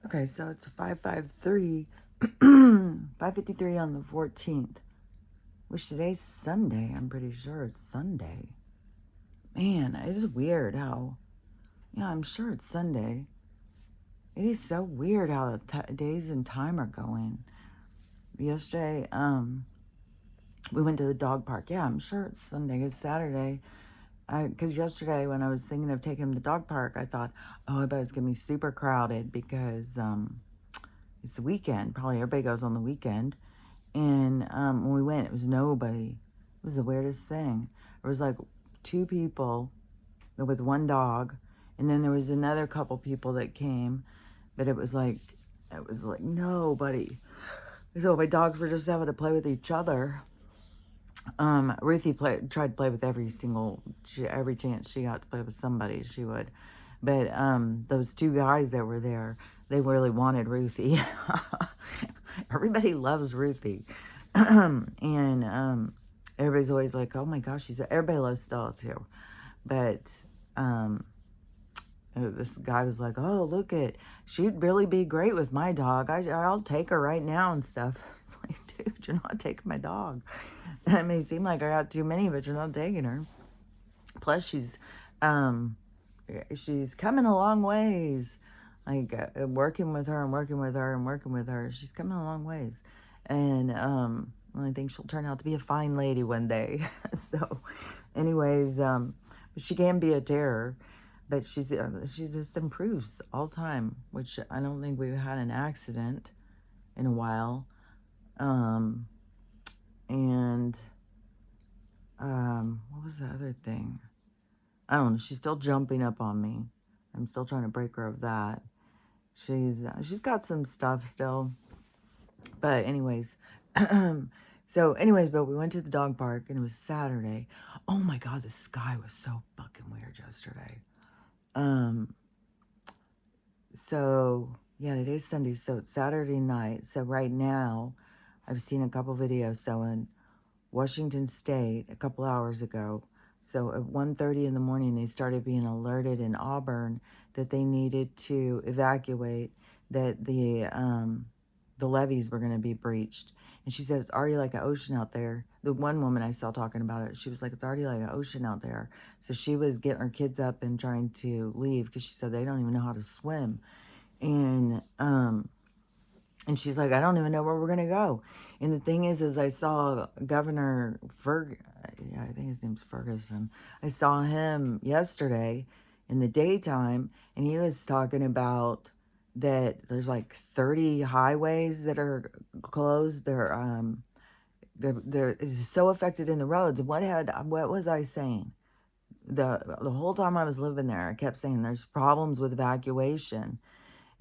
Okay, so it's 5:53, 5:53 on the 14th, which today's Sunday. I'm pretty sure it's Sunday. Man, it is weird how, yeah, I'm sure it's Sunday. It is so weird how the days and time are going. Yesterday, we went to the dog park. Yeah, I'm sure it's Sunday. It's Saturday. Because yesterday when I was thinking of taking him to the dog park, I thought, oh, I bet it's going to be super crowded because it's the weekend. Probably everybody goes on the weekend. And when we went, it was nobody. It was the weirdest thing. There was like two people with one dog, and then there was another couple people that came, but it was like nobody. So my dogs were just having to play with each other. Ruthie tried to play with every chance she got to play with somebody, she would. But those two guys that were there, they really wanted Ruthie. Everybody loves Ruthie. And everybody's always like, oh my gosh, everybody loves Stella too. But this guy was like, oh, she'd really be great with my dog. I'll take her right now and stuff. It's like, dude, you're not taking my dog. It may seem like I got too many, but you're not taking her. Plus, she's coming a long ways. Like working with her and working with her and working with her. She's coming a long ways. And I think she'll turn out to be a fine lady one day. So, anyways, but she can be a terror. But she just improves all the time, which I don't think we've had an accident in a while. And what was the other thing? I don't know. She's still jumping up on me. I'm still trying to break her of that. She's got some stuff still. But anyways, but we went to the dog park and it was Saturday. Oh my God, the sky was so fucking weird yesterday. So yeah, today's Sunday, so it's Saturday night. So right now, I've seen a couple videos. So in Washington State, a couple hours ago, so at 1:30 in the morning, they started being alerted in Auburn that they needed to evacuate, that the levees were going to be breached. And she said, it's already like an ocean out there. The one woman I saw talking about it, she was like, it's already like an ocean out there. So she was getting her kids up and trying to leave because she said they don't even know how to swim. And she's like, I don't even know where we're going to go. And the thing is I saw Governor I think his name's Ferguson. I saw him yesterday in the daytime, and he was talking about that there's like 30 highways that are closed. They're so affected in the roads. What was I saying? The whole time I was living there, I kept saying there's problems with evacuation.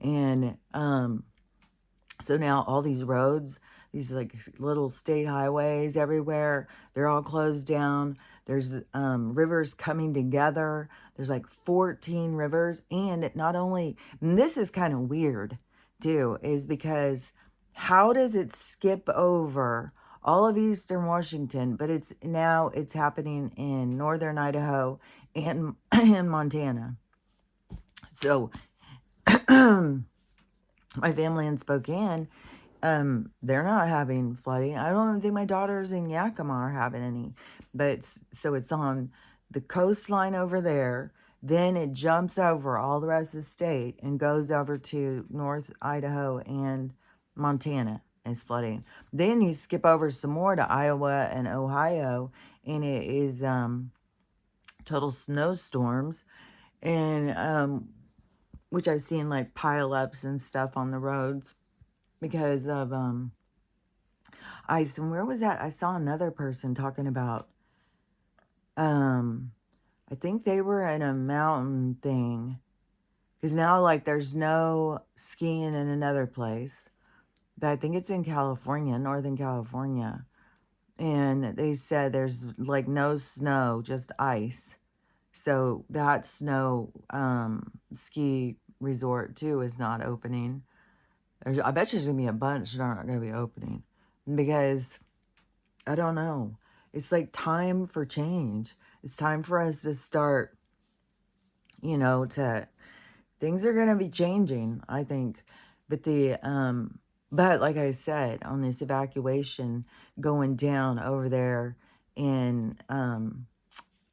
And so now all these roads, these like little state highways everywhere, they're all closed down. There's rivers coming together. There's like 14 rivers. And not only, and this is kind of weird too, is because how does it skip over all of Eastern Washington, but it's happening in northern Idaho and in Montana. So my family in Spokane, they're not having flooding. I don't even think my daughters in Yakima are having any. But it's on the coastline over there. Then it jumps over all the rest of the state and goes over to North Idaho and Montana is flooding. Then you skip over some more to Iowa and Ohio, and it is total snowstorms. And which I've seen like pile-ups and stuff on the roads because of ice. And where was that? I saw another person talking about I think they were in a mountain thing, because now like there's no skiing in another place, but I think it's in California, Northern California, and they said there's like no snow, just ice. So that snow ski resort too is not opening. I bet you there's going to be a bunch that aren't going to be opening because, I don't know. It's like time for change. It's time for us to start, things are going to be changing, I think. But but like I said, on this evacuation going down over there in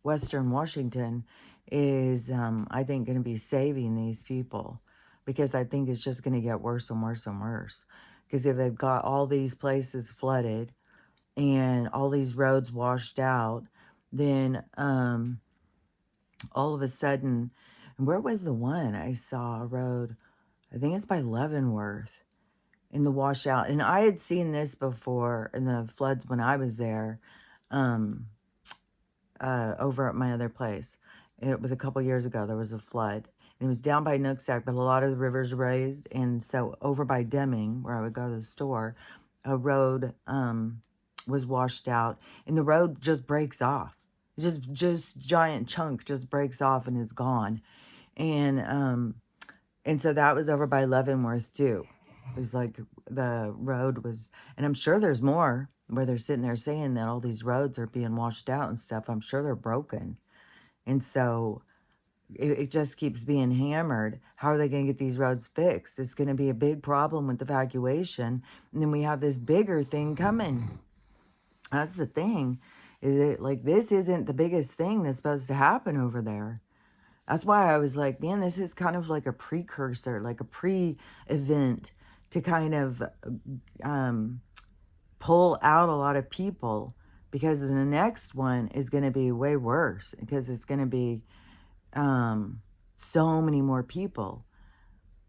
Western Washington is, I think, going to be saving these people, because I think it's just going to get worse and worse and worse. Because if they've got all these places flooded and all these roads washed out, then all of a sudden, and where was the one I saw a road? I think it's by Leavenworth in the washout. And I had seen this before in the floods when I was there, um, over at my other place. It was a couple years ago. There was a flood. And it was down by Nooksack, but a lot of the rivers raised. And so over by Deming, where I would go to the store, a road was washed out, and the road just breaks off. Just giant chunk just breaks off and is gone. And so that was over by Leavenworth too. It was like the road was, and I'm sure there's more where they're sitting there saying that all these roads are being washed out and stuff. I'm sure they're broken. And so it just keeps being hammered. How are they going to get these roads fixed? It's going to be a big problem with evacuation. And then we have this bigger thing coming. That's the thing. Is it like this isn't the biggest thing that's supposed to happen over there? That's why I was like, man, this is kind of like a precursor, like a pre-event to kind of pull out a lot of people, because the next one is going to be way worse, because it's going to be so many more people.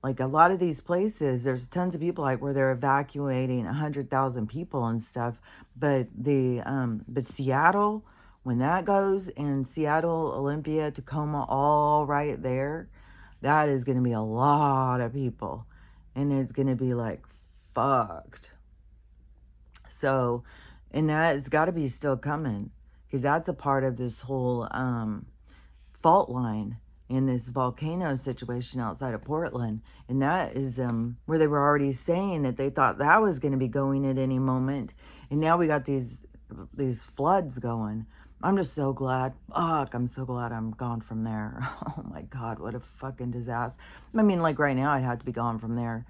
Like a lot of these places, there's tons of people like where they're evacuating 100,000 people and stuff. But but Seattle, when that goes, and Seattle, Olympia, Tacoma, all right there, that is going to be a lot of people, and it's going to be like fucked. So, and that has got to be still coming, because that's a part of this whole fault line in this volcano situation outside of Portland. And that is where they were already saying that they thought that was going to be going at any moment. And now we got these floods going. I'm just so glad. Fuck, I'm so glad I'm gone from there. Oh my God, what a fucking disaster. I mean, like right now, I'd have to be gone from there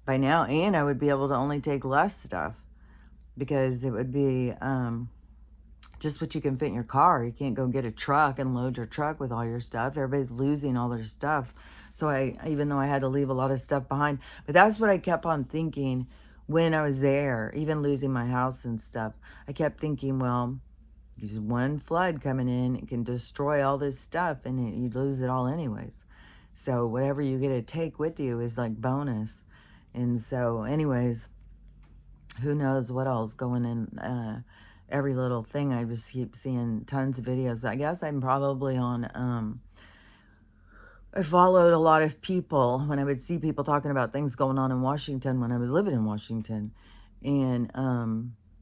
by now, and I would be able to only take less stuff, because it would be just what you can fit in your car. You can't go get a truck and load your truck with all your stuff. Everybody's losing all their stuff. So even though I had to leave a lot of stuff behind, but that's what I kept on thinking when I was there, even losing my house and stuff. I kept thinking, well, there's one flood coming in, it can destroy all this stuff, and you lose it all anyways. So whatever you get to take with you is like bonus. And so anyways, who knows what else going in every little thing. I just keep seeing tons of videos. I guess I'm probably on I followed a lot of people when I would see people talking about things going on in Washington when I was living in Washington. And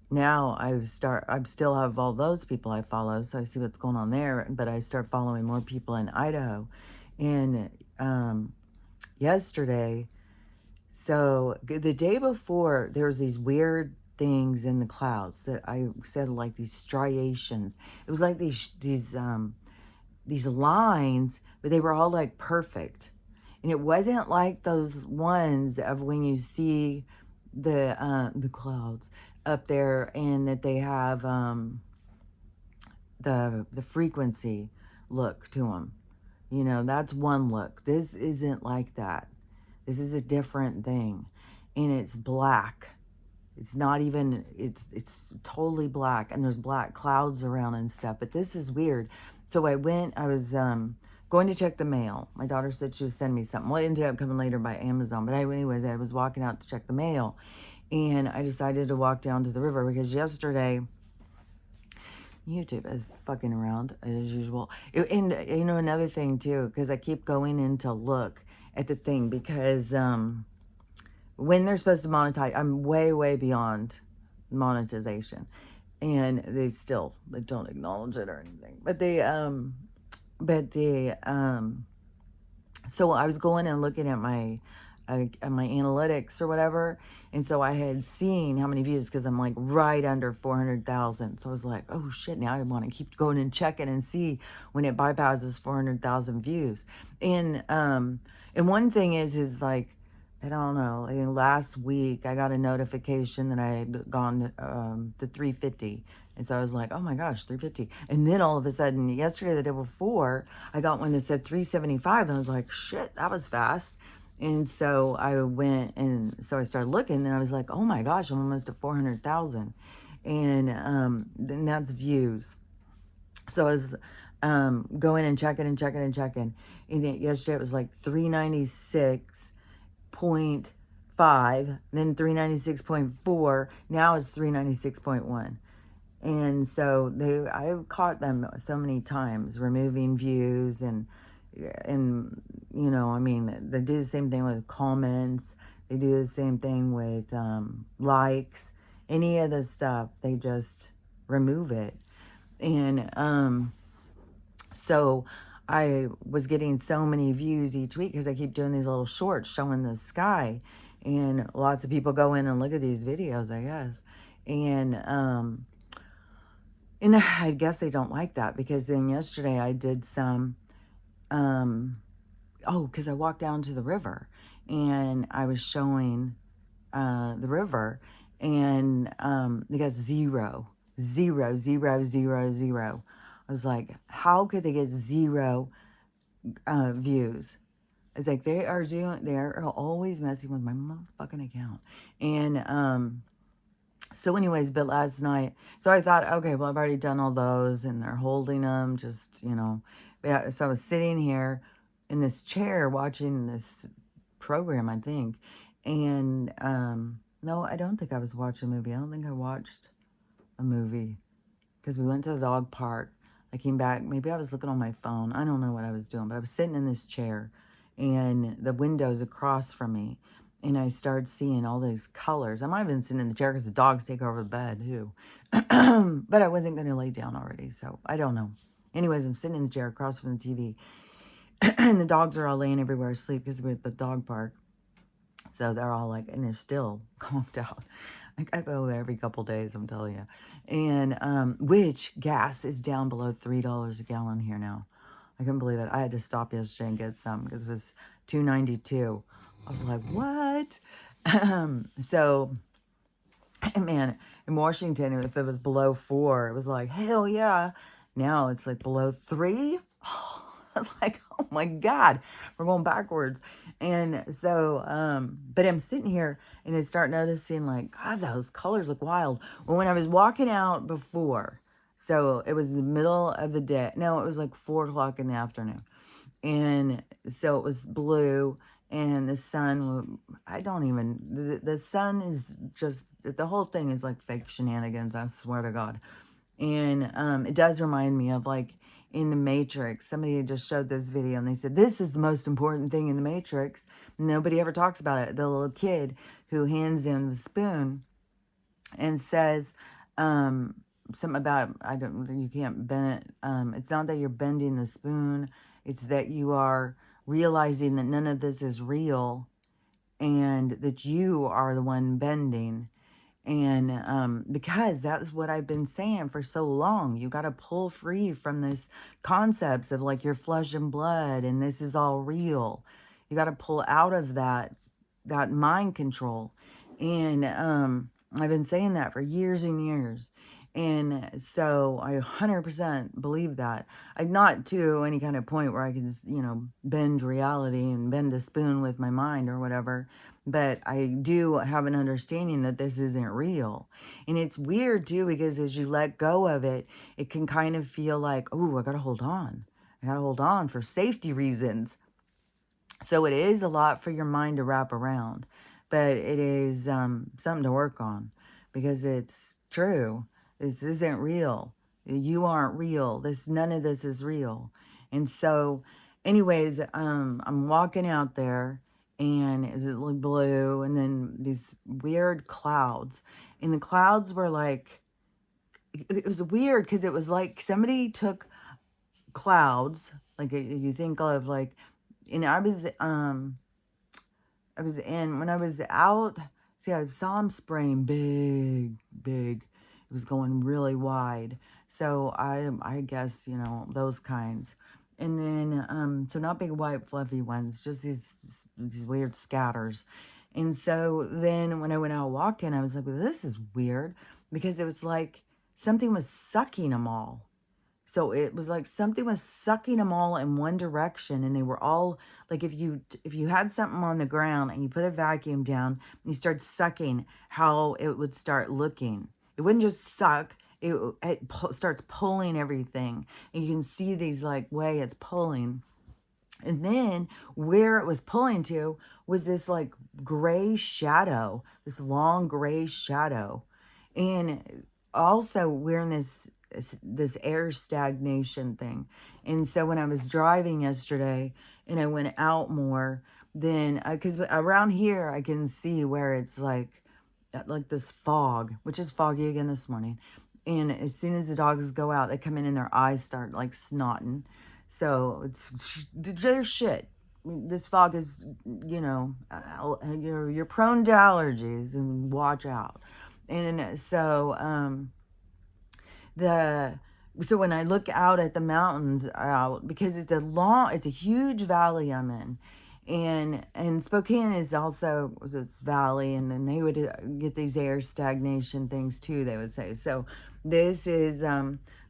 now I still have all those people I follow, so I see what's going on there, but I start following more people in Idaho. And yesterday, so the day before, there was these weird things in the clouds that I said, like these striations. It was like these lines, but they were all like perfect. And it wasn't like those ones of when you see the clouds up there, and that they have the frequency look to them. You know, that's one look. This isn't like that. This is a different thing, and it's black. It's not even, it's totally black, and there's black clouds around and stuff, but this is weird. So I was going to check the mail. My daughter said she would send me something. Well, it ended up coming later by Amazon, but anyways, I was walking out to check the mail, and I decided to walk down to the river, because yesterday, YouTube is fucking around as usual. And you know, another thing too, because I keep going in to look at the thing, because when they're supposed to monetize, I'm way beyond monetization, and they don't acknowledge it or anything. So I was going and looking at my analytics or whatever, and so I had seen how many views, because I'm like right under 400,000. So I was like, oh shit, now I want to keep going and checking and see when it bypasses 400,000 views. And one thing is like, I don't know. Last week, I got a notification that I had gone to 350. And so I was like, oh my gosh, 350. And then all of a sudden, yesterday, the day before, I got one that said 375. And I was like, shit, that was fast. And so I went and so I started looking and I was like, oh my gosh, I'm almost at 400,000. And then that's views. So I was going and checking and checking and checking. And yesterday it was like 396.5, then 396.4. Now it's 396.1. And so I've caught them so many times removing views and I mean, they do the same thing with comments. They do the same thing with likes. Any of the stuff, they just remove it. And so I was getting so many views each week because I keep doing these little shorts showing the sky. And lots of people go in and look at these videos, I guess. And I guess they don't like that because then yesterday I did some, because I walked down to the river and I was showing the river and they got zero, zero, zero, zero, zero. I was like, how could they get zero views? It's like they're always messing with my motherfucking account. And so anyways, but last night, so I thought, okay, well, I've already done all those and they're holding them, just, Yeah, so I was sitting here in this chair watching this program, I think. And no, I don't think I was watching a movie. I don't think I watched a movie because we went to the dog park. I came back. Maybe I was looking on my phone. I don't know what I was doing, but I was sitting in this chair and the window's across from me. And I started seeing all these colors. I might have been sitting in the chair because the dogs take over the bed too. But I wasn't going to lay down already, so I don't know. Anyways, I'm sitting in the chair across from the TV. And the dogs are all laying everywhere asleep because we're at the dog park. So they're all like, and they're still calmed out. Like I go there every couple days, I'm telling you. And which gas is down below $3 a gallon here now. I couldn't believe it. I had to stop yesterday and get some because it was $2.92. I was like, what? So, man, in Washington, if it was below 4, it was like, hell yeah. Now it's like below 3. I was like, oh my God, we're going backwards. And so, but I'm sitting here and I start noticing like, God, those colors look wild. Well, when I was walking out before, so it was the middle of the day. No, it was like 4 o'clock in the afternoon. And so it was blue and the sun, I don't even, the sun is just, the whole thing is like fake shenanigans, I swear to God. And it does remind me of like in the Matrix. Somebody had just showed this video and they said, this is the most important thing in the Matrix. Nobody ever talks about it. The little kid who hands him the spoon and says something about, you can't bend it. It's not that you're bending the spoon. It's that you are realizing that none of this is real and that you are the one bending. And because that's what I've been saying for so long, you got to pull free from this concepts of like your flesh and blood and this is all real. You got to pull out of that mind control. And I've been saying that for years and years. And so I 100% believe that. I'm not to any kind of point where I can, bend reality and bend a spoon with my mind or whatever. But I do have an understanding that this isn't real. And it's weird too, because as you let go of it, it can kind of feel like, oh, I got to hold on. I got to hold on for safety reasons. So it is a lot for your mind to wrap around, but it is something to work on because it's true. This isn't real. You aren't real. None of this is real. And so, anyways, I'm walking out there and it's like blue and then these weird clouds. And the clouds were like, it was weird because it was like somebody took clouds, like you think of like, and I was when I was out, see, I saw him spraying big, big. It was going really wide. So I guess, those kinds. And then, so not big white fluffy ones, just these weird scatters. And so then when I went out walking, I was like, well, this is weird because it was like something was sucking them all. So it was like something was sucking them all in one direction, and they were all like if you had something on the ground and you put a vacuum down and you start sucking, how it would start looking. It wouldn't just suck. It starts pulling everything, and you can see these like way it's pulling. And then where it was pulling to was this like gray shadow, this long gray shadow. And also we're in this air stagnation thing. And so when I was driving yesterday and I went out more, then because around here I can see where it's like this fog, which is foggy again this morning. And as soon as the dogs go out, they come in and their eyes start like snotting. So there's shit. This fog is, you're prone to allergies and watch out. And so the so when I look out at the mountains out, because it's a huge valley I'm in, and Spokane is also this valley, and then they would get these air stagnation things too, they would say. So this is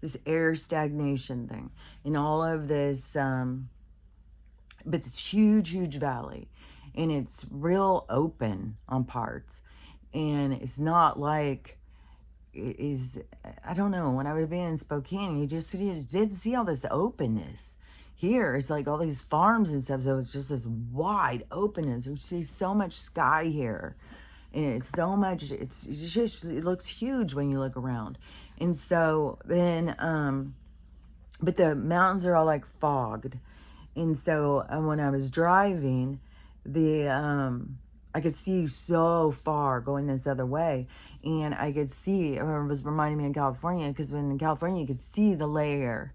this air stagnation thing and all of this but this huge valley, and it's real open on parts, and it's not like is I don't know, when I would be in Spokane, you did see all this openness. Here it's like all these farms and stuff, so it's just this wide openness. You see so much sky here, and it's so much. It's just it looks huge when you look around, and so then but the mountains are all like fogged, and so when I was driving, the I could see so far going this other way, and I could see. It was reminding me of California, because when in California you could see the layer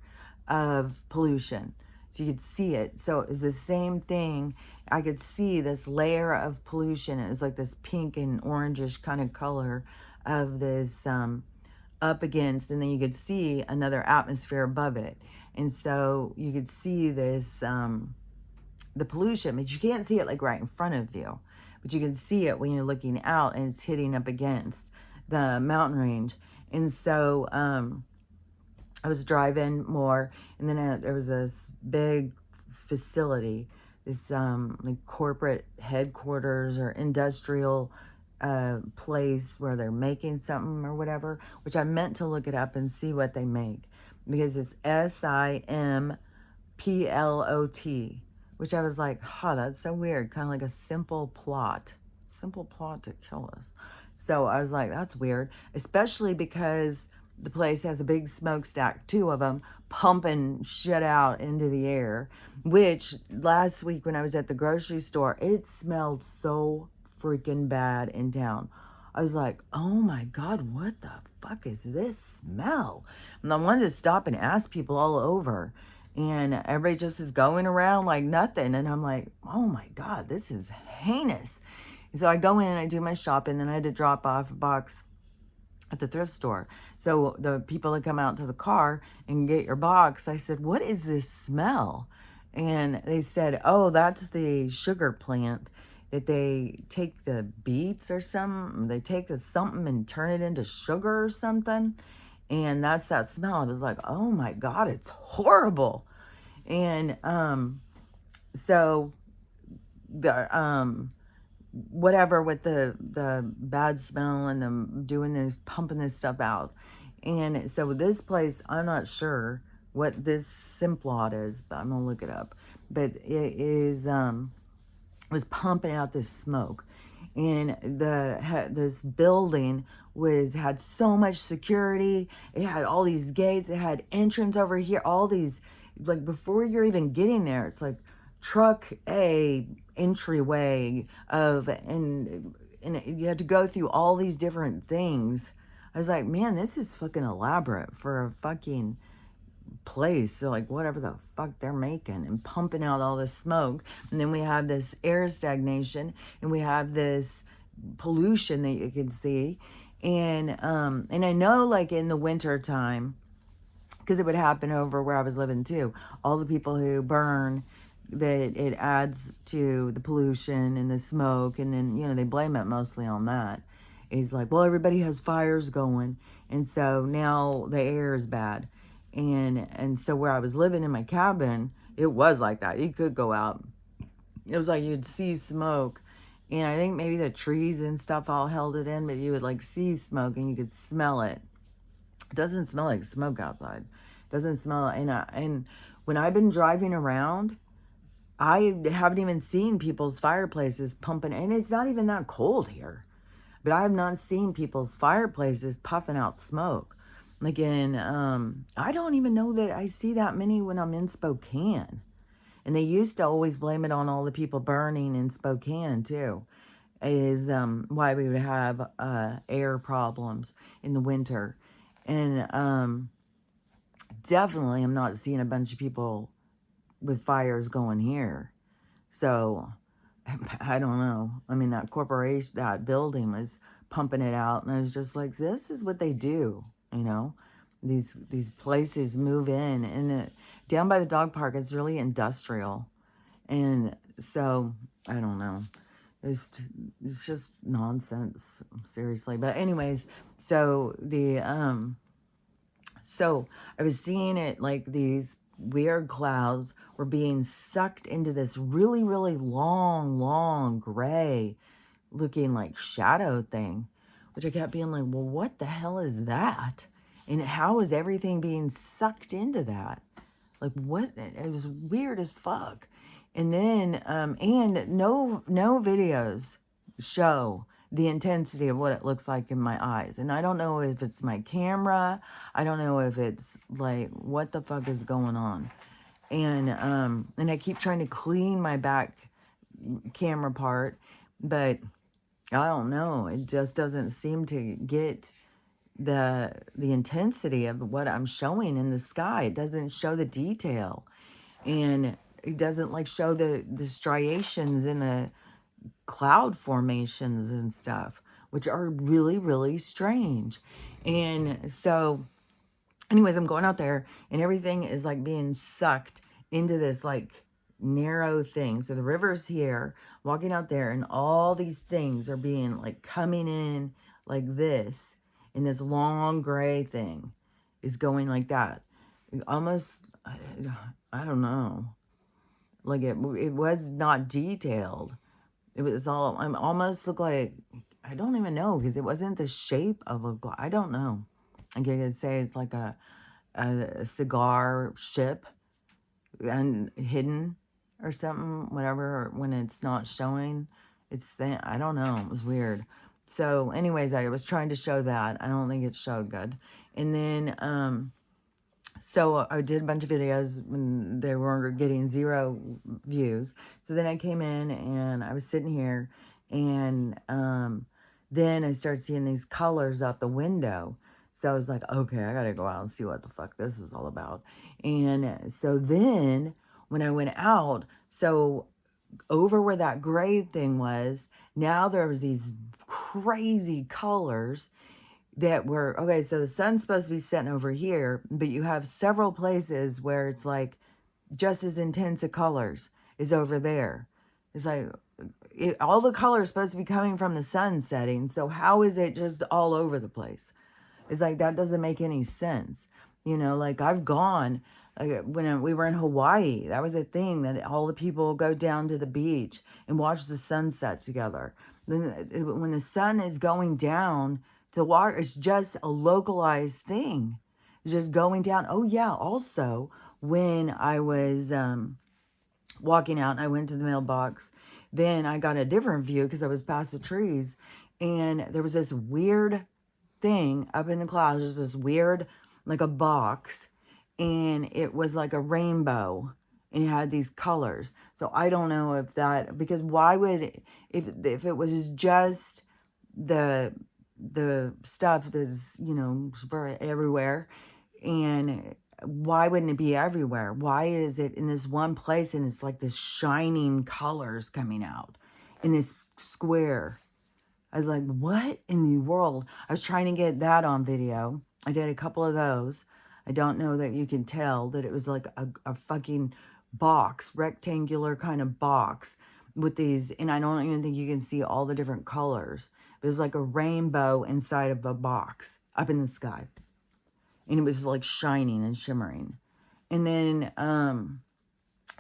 of pollution, so you could see it. So it was the same thing. I could see this layer of pollution. It was like this pink and orangish kind of color of this up against, and then you could see another atmosphere above it, and so you could see this the pollution, but you can't see it like right in front of you, but you can see it when you're looking out and it's hitting up against the mountain range. And so I was driving more, and then there was this big facility, this like corporate headquarters or industrial place where they're making something or whatever, which I meant to look it up and see what they make, because it's SIMPLOT, which I was like, that's so weird, kind of like a simple plot to kill us. So I was like, that's weird, especially because the place has a big smokestack, two of them, pumping shit out into the air, which last week when I was at the grocery store, it smelled so freaking bad in town. I was like, oh my God, what the fuck is this smell? And I wanted to stop and ask people all over, and everybody just is going around like nothing. And I'm like, oh my God, this is heinous. So I go in and I do my shopping, and I had to drop off a box at the thrift store. So the people that come out to the car and get your box, I said, what is this smell? And they said, oh, that's the sugar plant, that they take the beets or something, they take the something and turn it into sugar or something. And that's that smell. I was like, oh my God, it's horrible. And so the whatever with the bad smell and them doing this, pumping this stuff out. And so this place, I'm not sure what this Simplot is, but I'm gonna look it up. But it is was pumping out this smoke, and this building had so much security. It had all these gates. It had entrance over here. All these, like, before you're even getting there, it's like truck A entryway and you had to go through all these different things. I was like, man, this is fucking elaborate for a fucking place. So like whatever the fuck they're making and pumping out all this smoke. And then we have this air stagnation, and we have this pollution that you can see. And I know, like, in the winter time, because it would happen over where I was living too. All the people who burn, that it adds to the pollution and the smoke, and then, you know, they blame it mostly on that. It's like, well, everybody has fires going, and so now the air is bad. And so where I was living in my cabin, it was like that. You could go out. It was like you'd see smoke, and I think maybe the trees and stuff all held it in, but you would like see smoke and you could smell it. It doesn't smell like smoke outside. It doesn't smell, and when I've been driving around, I haven't even seen people's fireplaces pumping, and it's not even that cold here. But I have not seen people's fireplaces puffing out smoke. Like I don't even know that I see that many when I'm in Spokane. And they used to always blame it on all the people burning in Spokane too. Is why we would have air problems in the winter. And definitely I'm not seeing a bunch of people with fires going here. So I don't know. I mean, that corporation, that building was pumping it out, and I was just like, this is what they do, you know. These places move in, and down by the dog park, it's really industrial, and so I don't know. It's just nonsense, seriously. But anyways, so so I was seeing it like these weird clouds were being sucked into this really, really long gray looking like shadow thing, which I kept being like, well, what the hell is that? And how is everything being sucked into that? Like, what? It was weird as fuck. And then, and no videos show the intensity of what it looks like in my eyes. And I don't know if it's my camera. I don't know if it's like, what the fuck is going on? And I keep trying to clean my back camera part, but I don't know. It just doesn't seem to get the intensity of what I'm showing in the sky. It doesn't show the detail, and it doesn't like show the striations in the cloud formations and stuff, which are really, really strange. And so anyways, I'm going out there and everything is like being sucked into this like narrow thing. So the river's here, walking out there, and all these things are being like coming in like this, and this long gray thing is going like that. Almost, I don't know. Like it was not detailed. It was all, I'm almost look like, I don't even know, because it wasn't the shape of a, I don't know. I could say it's like a cigar ship and hidden or something, whatever, when it's not showing. I don't know. It was weird. So anyways, I was trying to show that. I don't think it showed good. And then, so I did a bunch of videos when they were getting 0 views. So then I came in and I was sitting here, and then I started seeing these colors out the window. So I was like, okay, I gotta go out and see what the fuck this is all about. And so then when I went out, so over where that gray thing was, now there was these crazy colors that were, okay, so the sun's supposed to be setting over here, but you have several places where it's like just as intense of colors is over there. It's like all the colors supposed to be coming from the sun setting, so how is it just all over the place? It's like, that doesn't make any sense. You know, like I've gone, when we were in Hawaii, that was a thing that all the people go down to the beach and watch the sunset together. Then when the sun is going down to water, it's just a localized thing. It's just going down. Oh yeah, also when I was walking out and I went to the mailbox, then I got a different view because I was past the trees, and there was this weird thing up in the clouds, just this weird, like a box, and it was like a rainbow, and it had these colors. So I don't know if that, because why would, if it was just the stuff that's, you know, spread everywhere, and why wouldn't it be everywhere? Why is it in this one place and it's like this shining colors coming out in this square? I was like, what in the world? I was trying to get that on video. I did a couple of those. I don't know that you can tell that it was like a fucking box, rectangular kind of box with these, and I don't even think you can see all the different colors. It was like a rainbow inside of a box up in the sky. And it was like shining and shimmering. And then,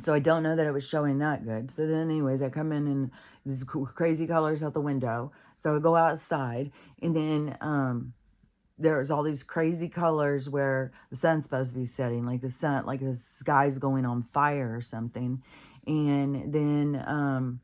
so I don't know that it was showing that good. So then anyways, I come in and these crazy colors out the window. So I go outside and then, there's all these crazy colors where the sun's supposed to be setting, like the sun, like the sky's going on fire or something. And then,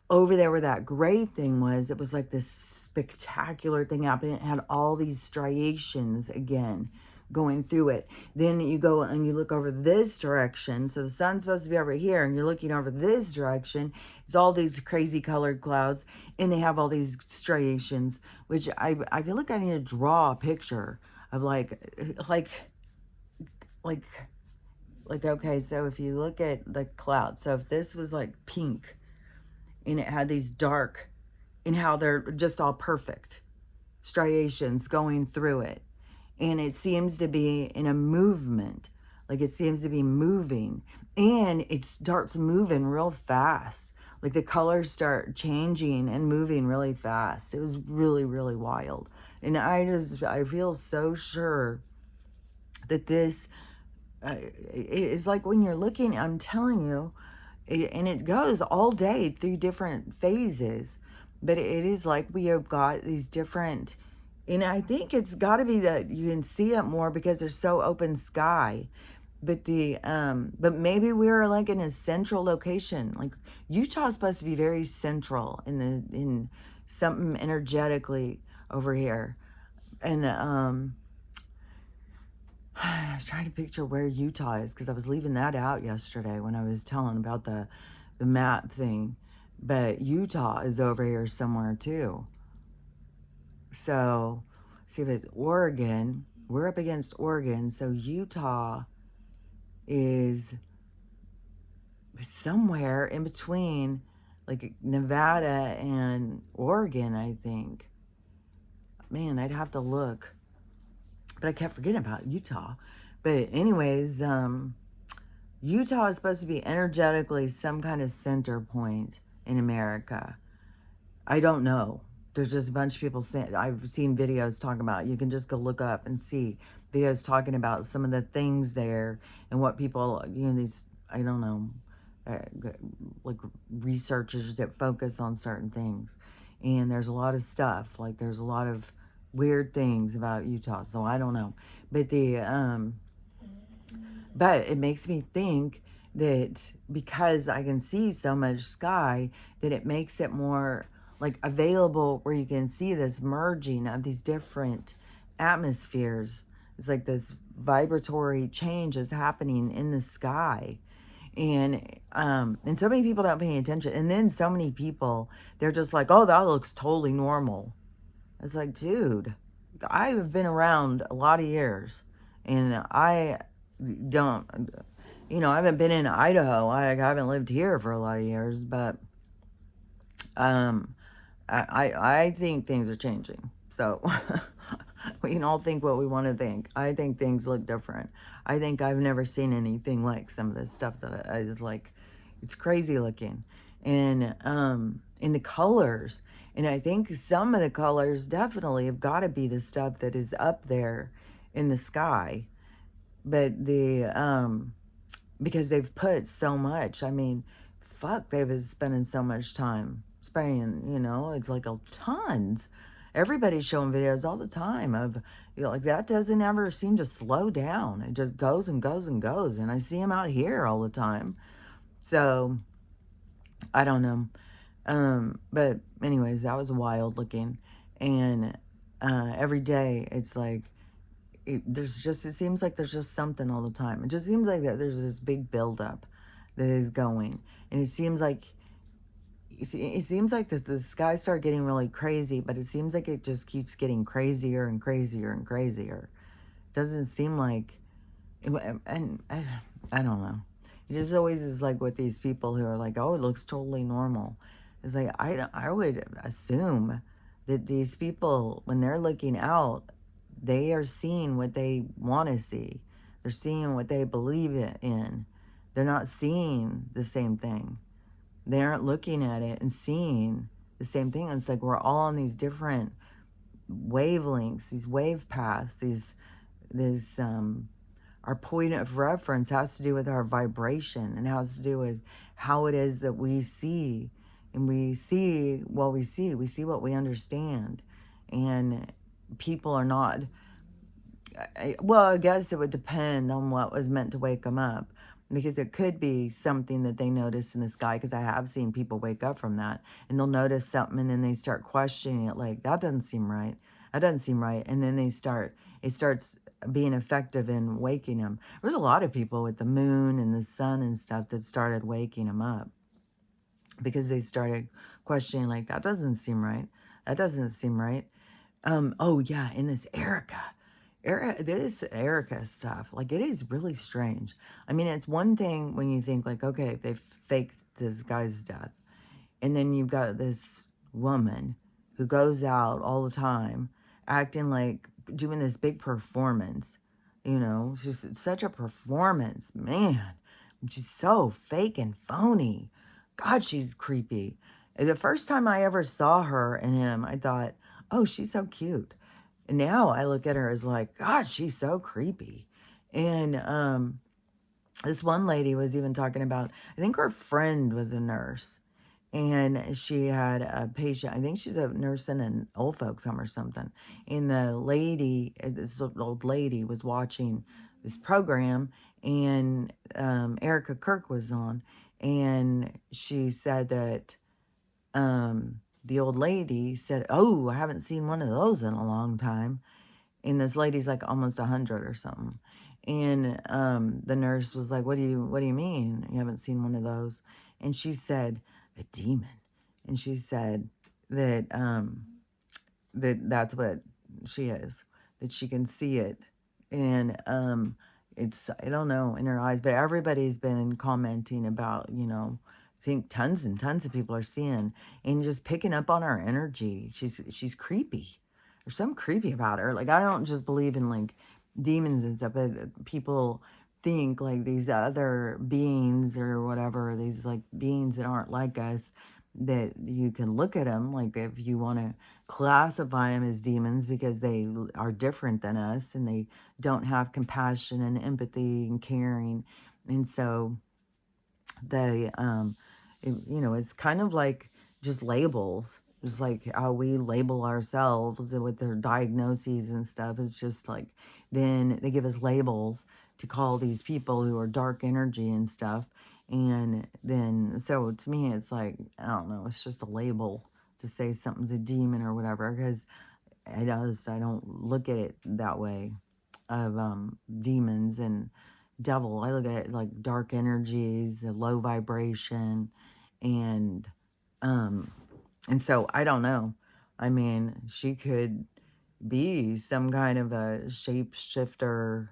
over there where that gray thing was, it was like this spectacular thing happening. It had all these striations again going through it. Then you go and you look over this direction. So the sun's supposed to be over here, and you're looking over this direction. It's all these crazy colored clouds, and they have all these striations, which I feel like I need to draw a picture of like okay, so if you look at the clouds, so if this was like pink and it had these dark, and how they're just all perfect striations going through it, and it seems to be in a movement, like it seems to be moving, and it starts moving real fast, like the colors start changing and moving really fast. It was really, really wild. And I feel so sure that this it's like when you're looking, I'm telling you, and it goes all day through different phases, but it is like we have got these different, and I think it's got to be that you can see it more because there's so open sky. But but maybe we're like in a central location. Like Utah's supposed to be very central in something energetically over here. And I was trying to picture where Utah is because I was leaving that out yesterday when I was telling about the map thing. But Utah is over here somewhere too. So, see if it's Oregon. We're up against Oregon. So Utah is somewhere in between like Nevada and Oregon, I think. Man, I'd have to look. But I kept forgetting about Utah. But anyways, Utah is supposed to be energetically some kind of center point in America. I don't know. There's just a bunch of people saying, I've seen videos talking about, you can just go look up and see videos talking about some of the things there and what people, these, I don't know, like researchers that focus on certain things. And there's a lot of stuff, like there's a lot of weird things about Utah, so I don't know. But but it makes me think that because I can see so much sky, that it makes it more like available where you can see this merging of these different atmospheres. It's like this vibratory change is happening in the sky. And so many people don't pay attention. And then so many people, they're just like, oh, that looks totally normal. It's like, dude, I've been around a lot of years, and I don't, I haven't been in Idaho. I haven't lived here for a lot of years, but I think things are changing. So we can all think what we want to think. I think things look different. I think I've never seen anything like some of this stuff that I is like, it's crazy looking. And in the colors, and I think some of the colors definitely have got to be the stuff that is up there in the sky. But because they've put so much, I mean, fuck, they've been spending so much time spraying, it's like tons. Everybody's showing videos all the time of, like that doesn't ever seem to slow down. It just goes and goes and goes. And I see them out here all the time. So I don't know. But anyways, that was wild looking. And every day it's like, it seems like there's just something all the time. It just seems like that there's this big buildup that is going. And it seems like the skies start getting really crazy, but it seems like it just keeps getting crazier and crazier and crazier. Doesn't seem like, and I don't know. It just always is like with these people who are like, oh, it looks totally normal. It's like, I would assume that these people, when they're looking out, they are seeing what they want to see. They're seeing what they believe in. They're not seeing the same thing. They aren't looking at it and seeing the same thing. It's like we're all on these different wavelengths, these wave paths, these our point of reference has to do with our vibration, and has to do with how it is that we see. And we see what we see. We see what we understand. And people are not, well, I guess it would depend on what was meant to wake them up, because it could be something that they notice in the sky, because I have seen people wake up from that, and they'll notice something and then they start questioning it, like, that doesn't seem right. That doesn't seem right. And then it starts being effective in waking them. There's a lot of people with the moon and the sun and stuff that started waking them up, because they started questioning, like, that doesn't seem right. That doesn't seem right. Oh yeah, in this this Erica stuff, like, it is really strange. I mean, it's one thing when you think, like, okay, they faked this guy's death, and then you've got this woman who goes out all the time acting like doing this big performance. She's such a performance, man. She's so fake and phony. God, she's creepy. The first time I ever saw her and him, I thought, oh, she's so cute. And now I look at her as like, God, she's so creepy. And this one lady was even talking about, I think her friend was a nurse, and she had a patient. I think she's a nurse in an old folks home or something. And the lady, this old lady, was watching this program, and Erica Kirk was on, and she said that the old lady said, "Oh, I haven't seen one of those in a long time." And this lady's like almost 100 or something. And the nurse was like, what do you mean you haven't seen one of those? And she said, a demon. And she said that that's what she is, that she can see it. And it's, I don't know, in her eyes, but everybody's been commenting about, I think tons and tons of people are seeing and just picking up on her energy. She's creepy. There's something creepy about her. Like, I don't just believe in, like, demons and stuff, but people think, like, these other beings or whatever, these, like, beings that aren't like us, that you can look at them, like, if you want to classify them as demons, because they are different than us, and they don't have compassion and empathy and caring. And so they, it's kind of like just labels. Just like how we label ourselves with their diagnoses and stuff. It's just like, then they give us labels to call these people who are dark energy and stuff. And then, so to me, it's like, I don't know, it's just a label to say something's a demon or whatever, because I don't look at it that way, of demons and devil. I look at it like dark energies, low vibration, and so I don't know. I mean, she could be some kind of a shapeshifter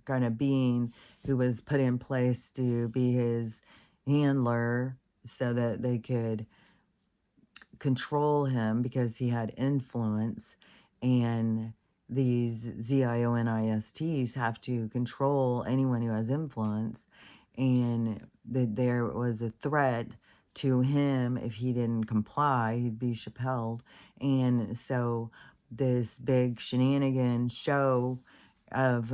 kind of being who was put in place to be his handler, so that they could control him, because he had influence. And these ZIONISTs have to control anyone who has influence, and that there was a threat to him. If he didn't comply, he'd be held. And so this big shenanigan show of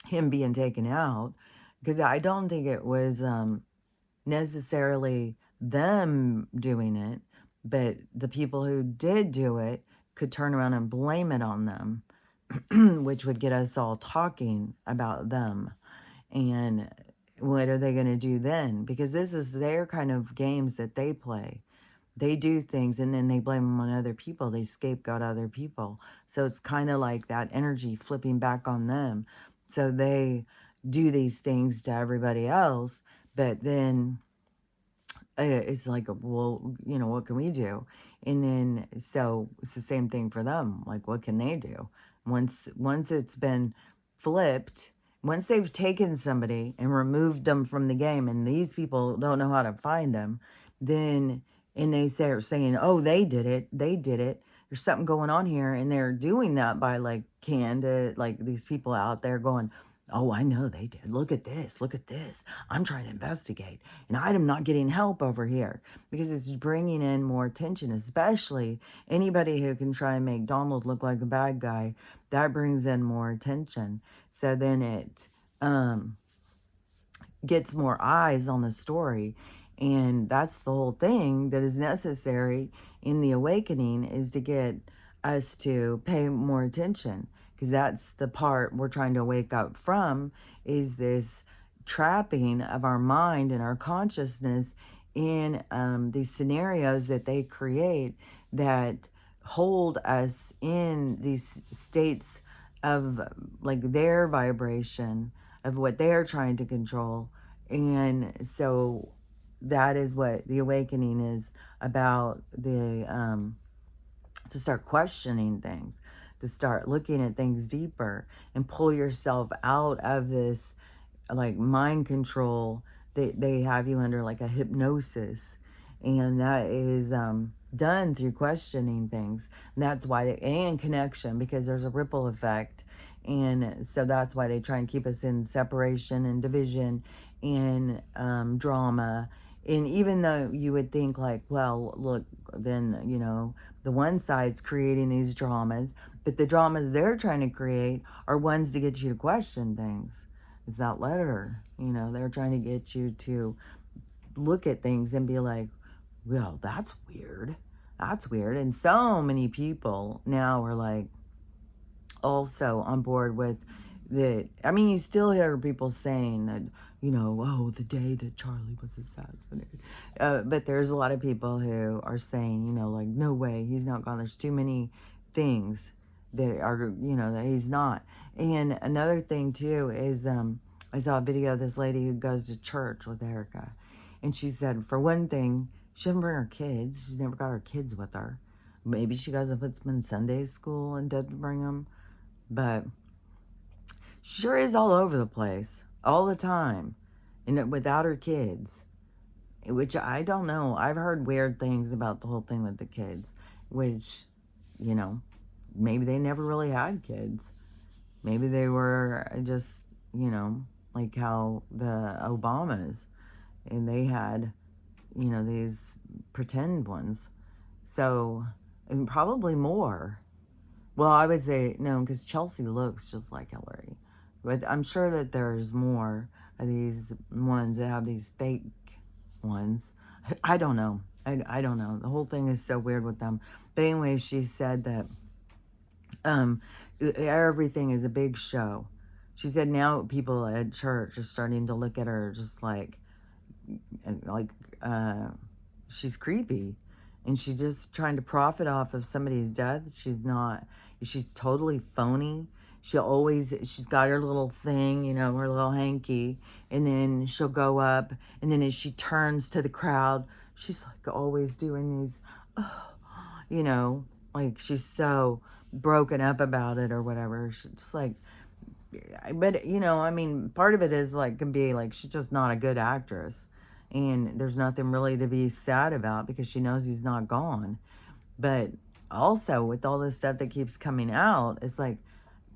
him being taken out, because I don't think it was necessarily them doing it, but the people who did do it could turn around and blame it on them, which would get us all talking about them. And what are they going to do then? Because this is their kind of games that they play. They do things and then they blame them on other people. They scapegoat other people. So it's kind of like that energy flipping back on them. So they do these things to everybody else, but then it's like, well, what can we do? And then, so it's the same thing for them. Like, what can they do? Once it's been flipped, once they've taken somebody and removed them from the game, and these people don't know how to find them, then, and they start saying, oh, they did it. there's something going on here. And they're doing that by like candid, like these people out there going, oh, I know they did. Look at this. Look at this. I'm trying to investigate. And I'm not getting help over here because it's bringing in more attention, especially anybody who can try and make Donald look like a bad guy. That brings in more attention. So then it gets more eyes on the story. And that's the whole thing that is necessary in the awakening, is to get us to pay more attention, because that's the part we're trying to wake up from, is this trapping of our mind and our consciousness in these scenarios that they create that hold us in these states of like their vibration of what they're trying to control. And so that is what the awakening is about, the to start questioning things, to start looking at things deeper and pull yourself out of this like mind control. They have you under like a hypnosis, and that is done through questioning things. And that's why and connection, because there's a ripple effect. And so that's why they try and keep us in separation and division and drama. And even though you would think like, well, look, then, you know, the one side's creating these dramas, but the dramas they're trying to create are ones to get you to question things. It's that letter, you know, they're trying to get you to look at things and be like, well, that's weird. That's weird. And so many people now are like also on board with the, I mean, you still hear people saying that, you know, oh, the day that Charlie was assassinated. But there's a lot of people who are saying, you know, like, no way, he's not gone. There's too many things that are, you know, that he's not. And another thing, too, is I saw a video of this lady who goes to church with Erica. And she said, for one thing, she doesn't bring her kids. She's never got her kids with her. Maybe she goes and puts them in Sunday school and doesn't bring them. But she sure is all over the place all the time, and without her kids, which I don't know. I've heard weird things about the whole thing with the kids, which, you know, maybe they never really had kids. Maybe they were just, you know, like how the Obamas, and they had, you know, these pretend ones. So, and probably more. Well, I would say no, because Chelsea looks just like Hillary. But I'm sure that there's more of these ones that have these fake ones. I don't know. I don't know. The whole thing is so weird with them. But anyway, she said that everything is a big show. She said now people at church are starting to look at her just like she's creepy. And she's just trying to profit off of somebody's death. She's not. She's totally phony. She's got her little thing, you know, her little hanky, and then she'll go up, and then as she turns to the crowd, she's like always doing these, you know, like she's so broken up about it or whatever. She's just like, but, you know, I mean, part of it is like, can be like, she's just not a good actress. And there's nothing really to be sad about because she knows he's not gone. But also with all this stuff that keeps coming out, it's like,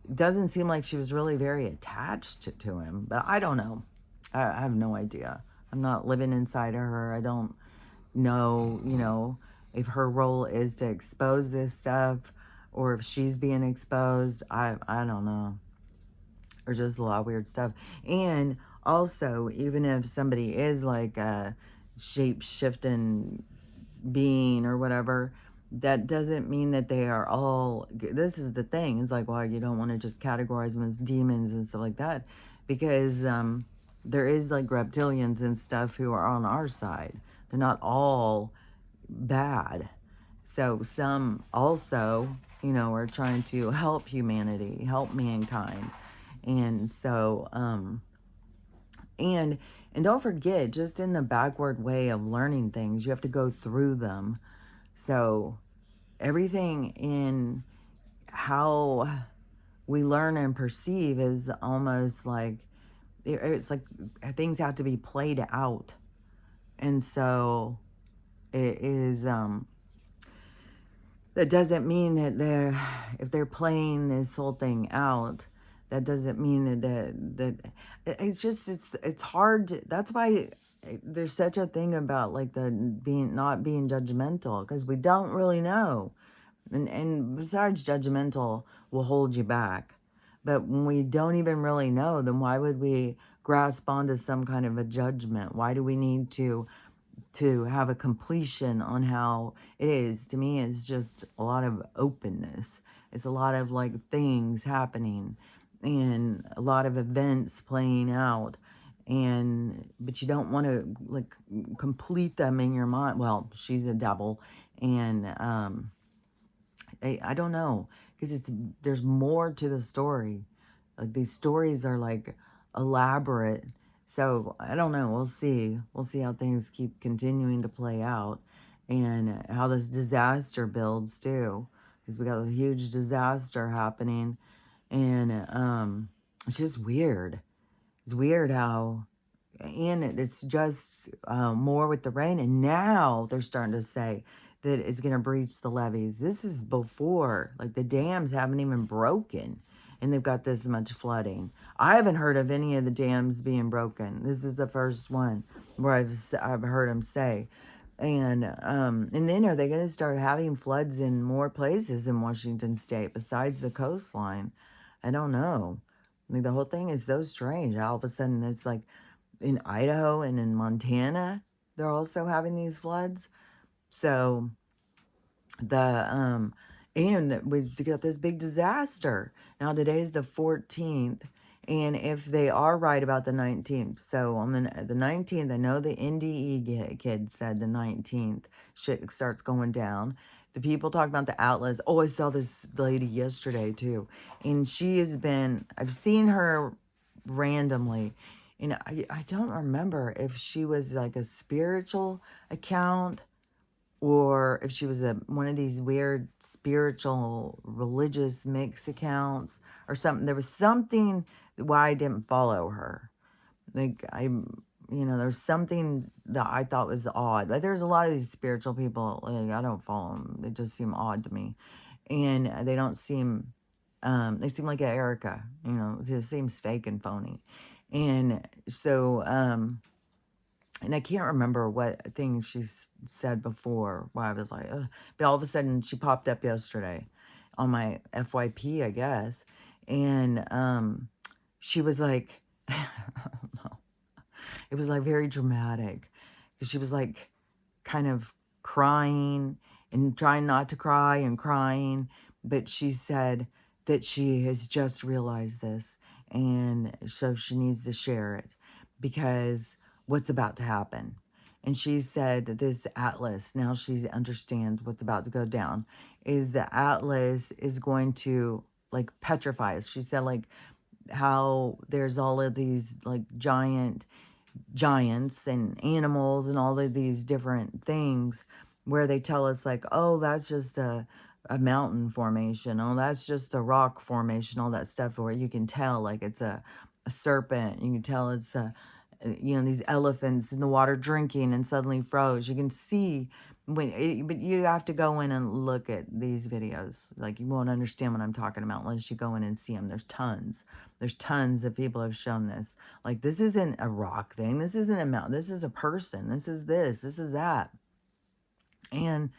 it doesn't seem like she was really very attached to him. But I don't know. I have no idea. I'm not living inside of her. I don't know, you know, if her role is to expose this stuff or if she's being exposed. I don't know. There's just a lot of weird stuff. And also, even if somebody is like a shape-shifting being or whatever, that doesn't mean that they are all, this is the thing. It's like, well, you don't want to just categorize them as demons and stuff like that, because there is like reptilians and stuff who are on our side. They're not all bad. So some also, you know, are trying to help humanity, help mankind. And so, and don't forget, just in the backward way of learning things, you have to go through them. So everything in how we learn and perceive is almost like, it's like things have to be played out. And so it is, that doesn't mean that if they're playing this whole thing out, that doesn't mean it's just, it's hard to, that's why there's such a thing about like the being, not being judgmental, because we don't really know. And besides, judgmental will hold you back. But when we don't even really know, then why would we grasp onto some kind of a judgment? Why do we need to have a completion on how it is? To me, it's just a lot of openness. It's a lot of like things happening and a lot of events playing out. And but you don't want to like complete them in your mind. Well, she's a devil, and I don't know, because there's more to the story. Like these stories are like elaborate. So I don't know. We'll see. We'll see how things keep continuing to play out, and how this disaster builds too, because we got a huge disaster happening, and it's just weird. It's weird how, and it's just more with the rain. And now they're starting to say that it's going to breach the levees. This is before, like the dams haven't even broken, and they've got this much flooding. I haven't heard of any of the dams being broken. This is the first one where I've heard them say. And then are they going to start having floods in more places in Washington State besides the coastline? I don't know. I mean, the whole thing is so strange. All of a sudden, it's like in Idaho and in Montana, they're also having these floods. So and we've got this big disaster. Now today's the 14th, and if they are right about the 19th, so on the 19th, I know the NDE kid said the 19th shit starts going down. The people talk about the Atlas. Oh, I saw this lady yesterday too, and I've seen her randomly, and I don't remember if she was like a spiritual account or if she was one of these weird spiritual religious mix accounts or something. There was something why I didn't follow her. Like there's something that I thought was odd. But there's a lot of these spiritual people, like, I don't follow them. They just seem odd to me. And they don't seem, they seem like Erica, it seems fake and phony. And so, and I can't remember what thing she said before, why I was like, ugh. But all of a sudden she popped up yesterday on my FYP, I guess. And she was like, I don't know. It was like very dramatic, because she was like kind of crying and trying not to cry and crying. But she said that she has just realized this, and so she needs to share it because what's about to happen. And she said that this Atlas, now she understands what's about to go down, is the Atlas is going to like petrify us. She said like how there's all of these like giants and animals and all of these different things where they tell us like, oh, that's just a mountain formation. Oh, that's just a rock formation, all that stuff where you can tell like it's a serpent. You can tell it's these elephants in the water drinking and suddenly froze. You can see but you have to go in and look at these videos. Like you won't understand what I'm talking about unless you go in and see them. There's tons of people have shown this. Like this isn't a rock thing. This isn't a mountain. This is a person. This is that. And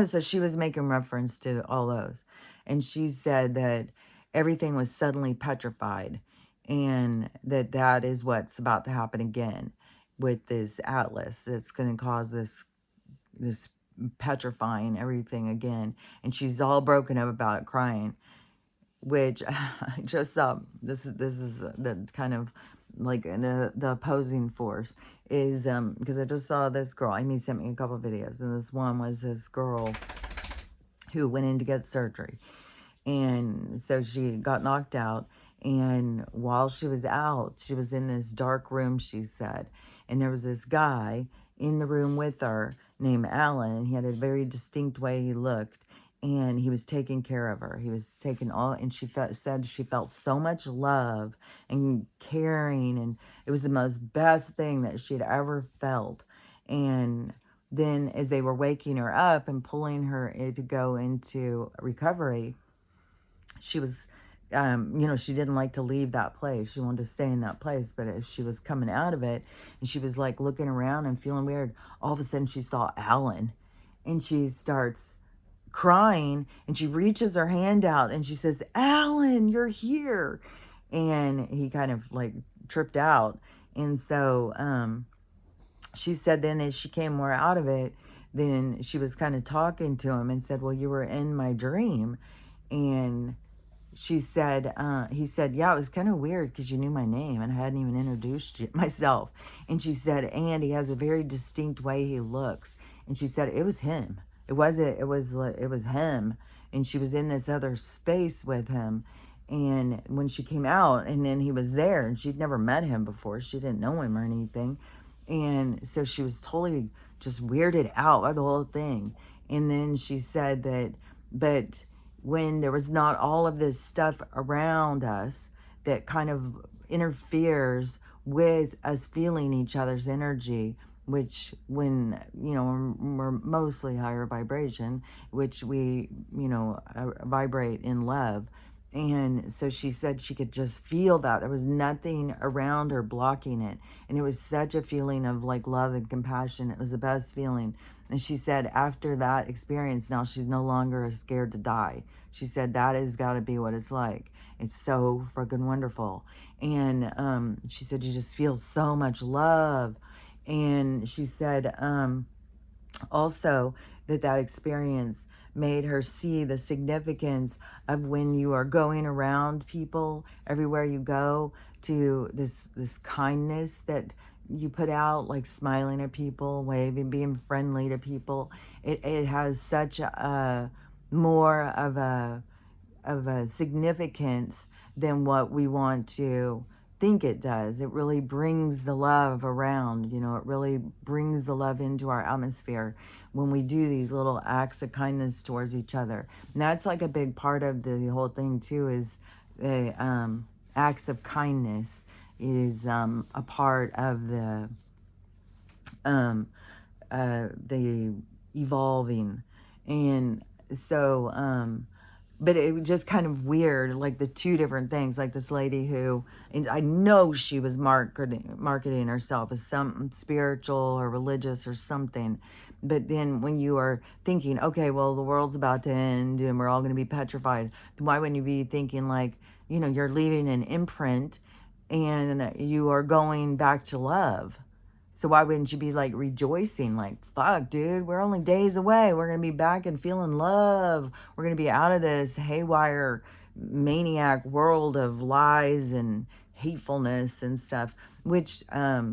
so she was making reference to all those. And she said that everything was suddenly petrified, and that is what's about to happen again with this Atlas. It's going to cause this petrifying everything again. And she's all broken up about it, crying, which I just saw. This is the kind of like the opposing force is because I just saw this girl. Amy sent me a couple of videos, and this one was this girl who went in to get surgery, and so she got knocked out. And while she was out, she was in this dark room, she said, and there was this guy in the room with her named Alan, and he had a very distinct way he looked, and he was taking care of her. He was taking all, and said she felt so much love and caring, and it was the most best thing that she had ever felt. And then as they were waking her up and pulling her to go into recovery, she was, she didn't like to leave that place. She wanted to stay in that place. But as she was coming out of it and she was like looking around and feeling weird, all of a sudden she saw Alan and she starts crying and she reaches her hand out and she says, Alan, you're here. And he kind of like tripped out. And so, she said then as she came more out of it, then she was kind of talking to him and said, well, you were in my dream. And she said, he said, yeah, it was kind of weird because you knew my name and I hadn't even introduced myself. And she said, and he has a very distinct way he looks. And she said, it was him. It was him. And she was in this other space with him. And when she came out and then he was there and she'd never met him before, she didn't know him or anything. And so she was totally just weirded out by the whole thing. And then she said that, but when there was not all of this stuff around us that kind of interferes with us feeling each other's energy, which when, we're mostly higher vibration, which we, vibrate in love. And so she said she could just feel that there was nothing around her blocking it. And it was such a feeling of like love and compassion. It was the best feeling. And she said after that experience, now she's no longer scared to die. She said that has got to be what it's like. It's so freaking wonderful. And she said you just feel so much love. And she said also that experience made her see the significance of when you are going around people everywhere you go, to this kindness that you put out, like smiling at people, waving, being friendly to people. It has such a more of a significance than what we want to think it does. It really brings the love around, it really brings the love into our atmosphere when we do these little acts of kindness towards each other. And that's like a big part of the whole thing too, is the acts of kindness is a part of the evolving. And so but it was just kind of weird, like the two different things, like this lady who, and I know she was marketing herself as something spiritual or religious or something. But then when you are thinking, okay, well, the world's about to end and we're all going to be petrified, then why wouldn't you be thinking like, you're leaving an imprint and you are going back to love? So why wouldn't you be like rejoicing, like, fuck, dude, we're only days away. We're going to be back and feeling love. We're going to be out of this haywire maniac world of lies and hatefulness and stuff, which I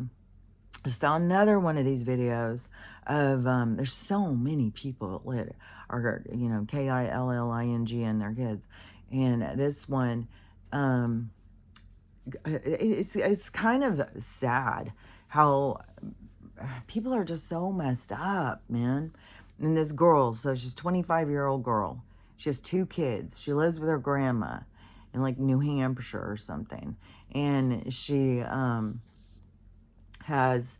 saw another one of these videos of, there's so many people that are, KILLING and their kids. And this one, it's kind of sad how people are just so messed up, man. And this girl, so she's a 25-year-old girl. She has 2 kids. She lives with her grandma in like New Hampshire or something. And she has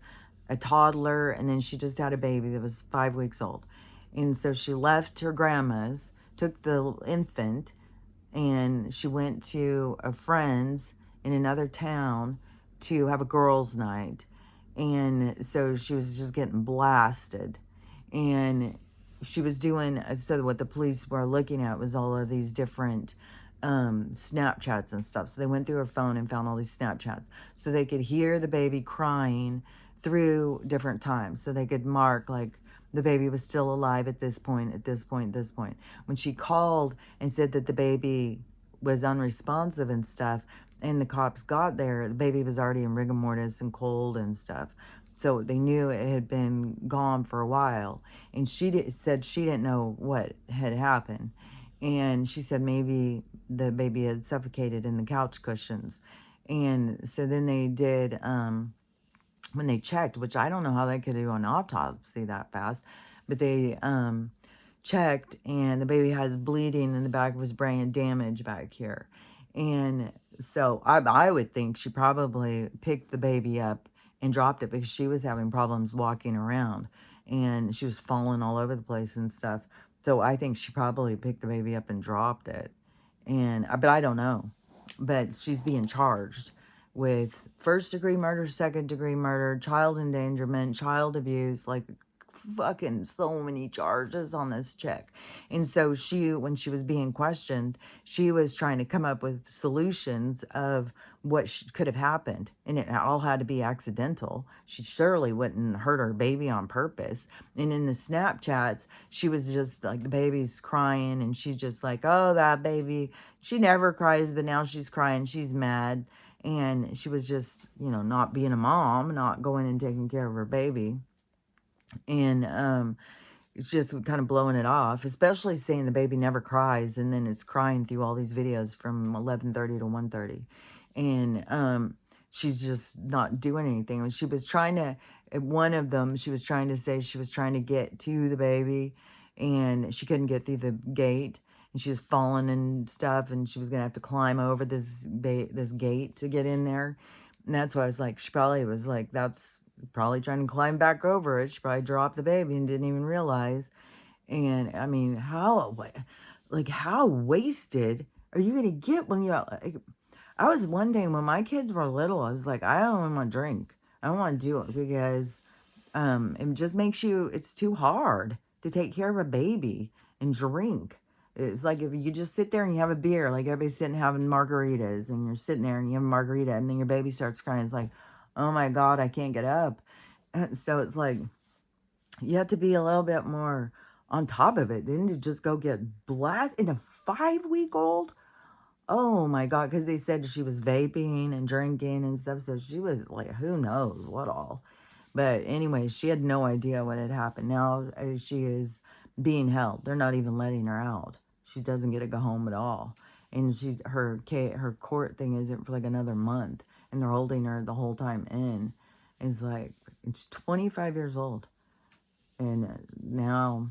a toddler, and then she just had a baby that was 5 weeks old. And so she left her grandma's, took the infant, and she went to a friend's in another town to have a girls' night. And so she was just getting blasted. And she was doing, so what the police were looking at was all of these different Snapchats and stuff. So they went through her phone and found all these Snapchats. So they could hear the baby crying through different times. So they could mark like the baby was still alive at this point, at this point, this point. When she called and said that the baby was unresponsive and stuff, and the cops got there, the baby was already in rigor mortis and cold and stuff. So they knew it had been gone for a while. And she said she didn't know what had happened. And she said maybe the baby had suffocated in the couch cushions. And so then they did, when they checked, which I don't know how they could do an autopsy that fast, but they checked, and the baby has bleeding in the back of his brain and damage back here. And so I would think she probably picked the baby up and dropped it because she was having problems walking around. and she was falling all over the place and stuff. So I think she probably picked the baby up and dropped it. And but I don't know. But she's being charged with first degree murder, second degree murder, child endangerment, child abuse, like fucking so many charges on this chick. And so she, when she was being questioned, she was trying to come up with solutions of what could have happened. And it all had to be accidental. She surely wouldn't hurt her baby on purpose. And in the Snapchats, she was just like, the baby's crying and she's just like, oh, that baby, she never cries, but now she's crying. She's mad. And she was just, not being a mom, not going and taking care of her baby. And it's just kind of blowing it off, especially saying the baby never cries and then it's crying through all these videos from 11:30 to 1:30. And she's just not doing anything. She was trying to, at one of them, she was trying to say she was trying to get to the baby and she couldn't get through the gate and she was falling and stuff and she was going to have to climb over this gate to get in there. And that's why I was like, she probably was like, that's probably trying to climb back over it. She probably dropped the baby and didn't even realize. And I mean, how wasted are you gonna get when you're like, I was one day when my kids were little, I was like, I don't even want to drink. I don't want to do it because it just makes you, it's too hard to take care of a baby and drink. It's like if you just sit there and you have a beer, like everybody's sitting having margaritas and you're sitting there and you have a margarita and then your baby starts crying. It's like, oh my God, I can't get up. And so it's like, you have to be a little bit more on top of it. Then to just go get blasted in a 5-week-old. Oh my God, because they said she was vaping and drinking and stuff. So she was like, who knows what all. But anyway, she had no idea what had happened. Now she is being held. They're not even letting her out. She doesn't get to go home at all. And her court thing isn't for like another month. And they're holding her the whole time in. It's like, it's 25 years old. And now,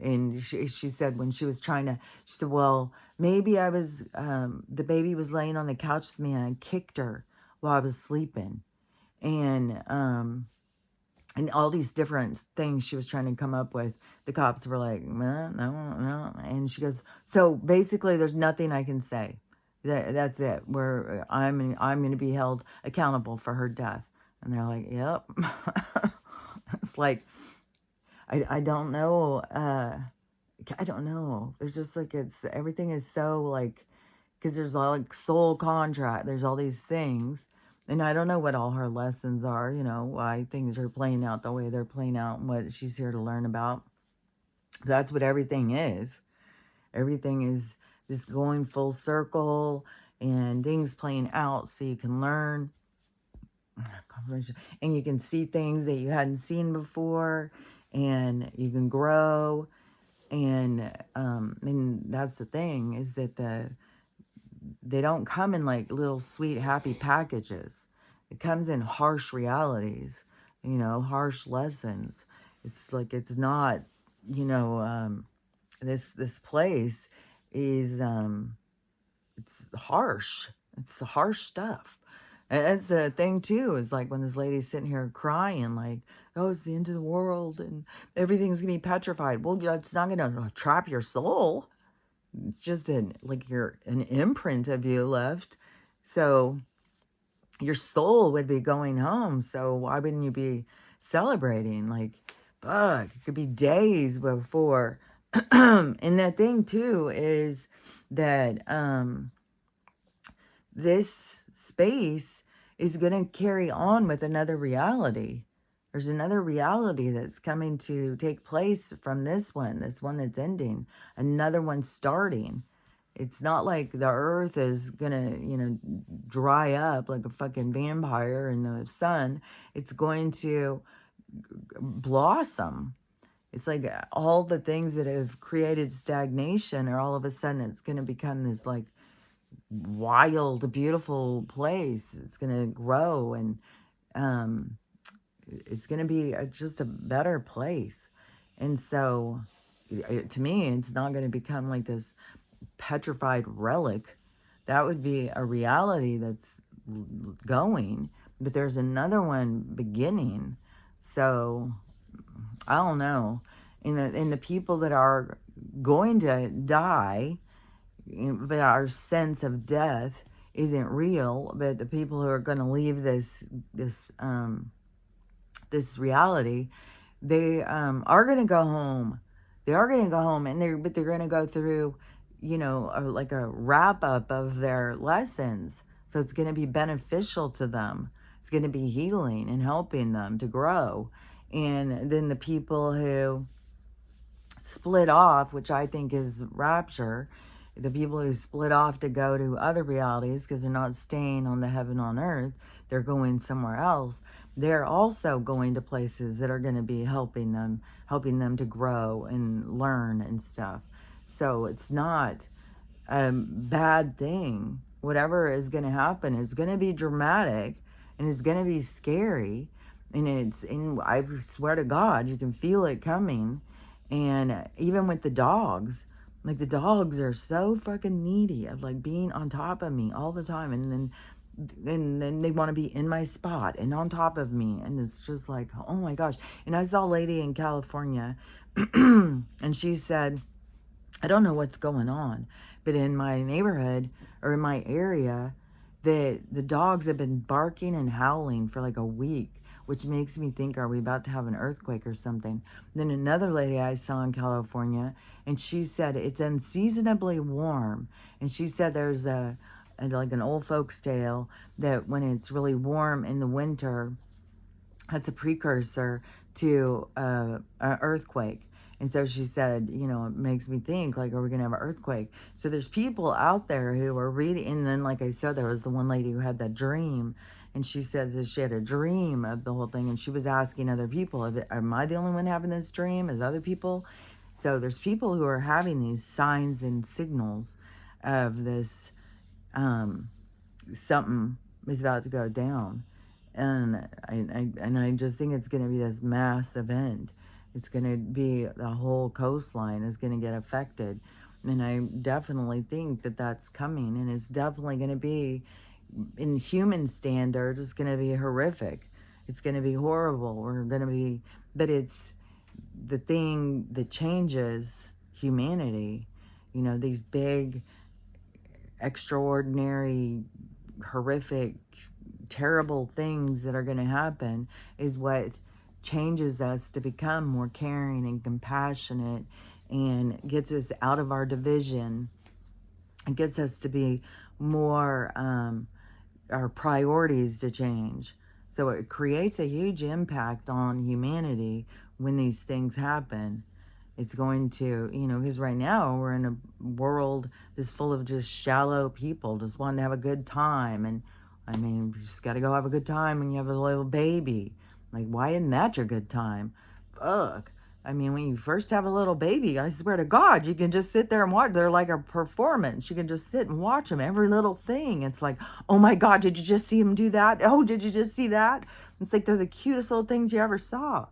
and she said when she was trying to, she said, well, maybe I was, the baby was laying on the couch with me and I kicked her while I was sleeping. And all these different things she was trying to come up with. The cops were like, no. And she goes, so basically there's nothing I can say. That's it. I'm going to be held accountable for her death. And they're like, yep. It's like, I don't know. I don't know. There's just like, everything is so like, because there's all like soul contract. There's all these things. And I don't know what all her lessons are, why things are playing out the way they're playing out and what she's here to learn about. That's what everything is. Everything is just going full circle and things playing out so you can learn. And you can see things that you hadn't seen before and you can grow. And that's the thing is that they don't come in like little sweet happy packages. It comes in harsh realities, harsh lessons. It's like, it's not, this place is it's harsh. It's harsh stuff. And that's the thing too, is like when this lady's sitting here crying like, oh, it's the end of the world and everything's gonna be petrified. Well, it's not gonna trap your soul. It's just an imprint of you left. So your soul would be going home. So why wouldn't you be celebrating? Like, fuck, it could be days before. And that thing too is that this space is going to carry on with another reality. There's another reality that's coming to take place from this one that's ending, another one starting. It's not like the earth is going to, dry up like a fucking vampire in the sun. It's going to blossom. It's like all the things that have created stagnation are all of a sudden it's going to become this like wild, beautiful place. It's going to grow and it's going to be just a better place. And so to me, it's not going to become like this petrified relic. That would be a reality that's going, but there's another one beginning. So I don't know. And the people that are going to die, but our sense of death isn't real. But the people who are going to leave this reality, they are going to go home. They are going to go home, but they're going to go through, like a wrap up of their lessons. So it's going to be beneficial to them. It's going to be healing and helping them to grow. And then the people who split off, which I think is rapture, the people who split off to go to other realities because they're not staying on the heaven on earth, they're going somewhere else. They're also going to places that are going to be helping them to grow and learn and stuff. So it's not a bad thing. Whatever is going to happen is going to be dramatic and it's going to be scary. And I swear to God, you can feel it coming. And even with the dogs, like the dogs are so fucking needy of like being on top of me all the time. And then they want to be in my spot and on top of me. And it's just like, oh my gosh. And I saw a lady in California and she said, I don't know what's going on, but in my neighborhood or in my area, the dogs have been barking and howling for like a week, which makes me think, are we about to have an earthquake or something? Then another lady I saw in California, and she said it's unseasonably warm, and she said there's like an old folks tale that when it's really warm in the winter, that's a precursor to an earthquake. And so she said, it makes me think, like, are we going to have an earthquake? So there's people out there who are reading. And then, like I said, there was the one lady who had that dream. And she said that she had a dream of the whole thing. And she was asking other people, am I the only one having this dream? Is other people? So there's people who are having these signs and signals of this something is about to go down. And I just think it's going to be this mass event. It's going to be the whole coastline is going to get affected. And I definitely think that that's coming. And it's definitely going to be, in human standards, it's going to be horrific. It's going to be horrible. But it's the thing that changes humanity. These big, extraordinary, horrific, terrible things that are going to happen is what changes us to become more caring and compassionate and gets us out of our division and gets us to be more, our priorities to change. So it creates a huge impact on humanity when these things happen. It's going to, because right now we're in a world that's full of just shallow people just wanting to have a good time. And I mean, you just got to go have a good time when you have a little baby. Like, why isn't that your good time? Fuck. I mean, when you first have a little baby, I swear to God, you can just sit there and watch. They're like a performance. You can just sit and watch them, every little thing. It's like, oh my God, did you just see him do that? Oh, did you just see that? It's like they're the cutest little things you ever saw.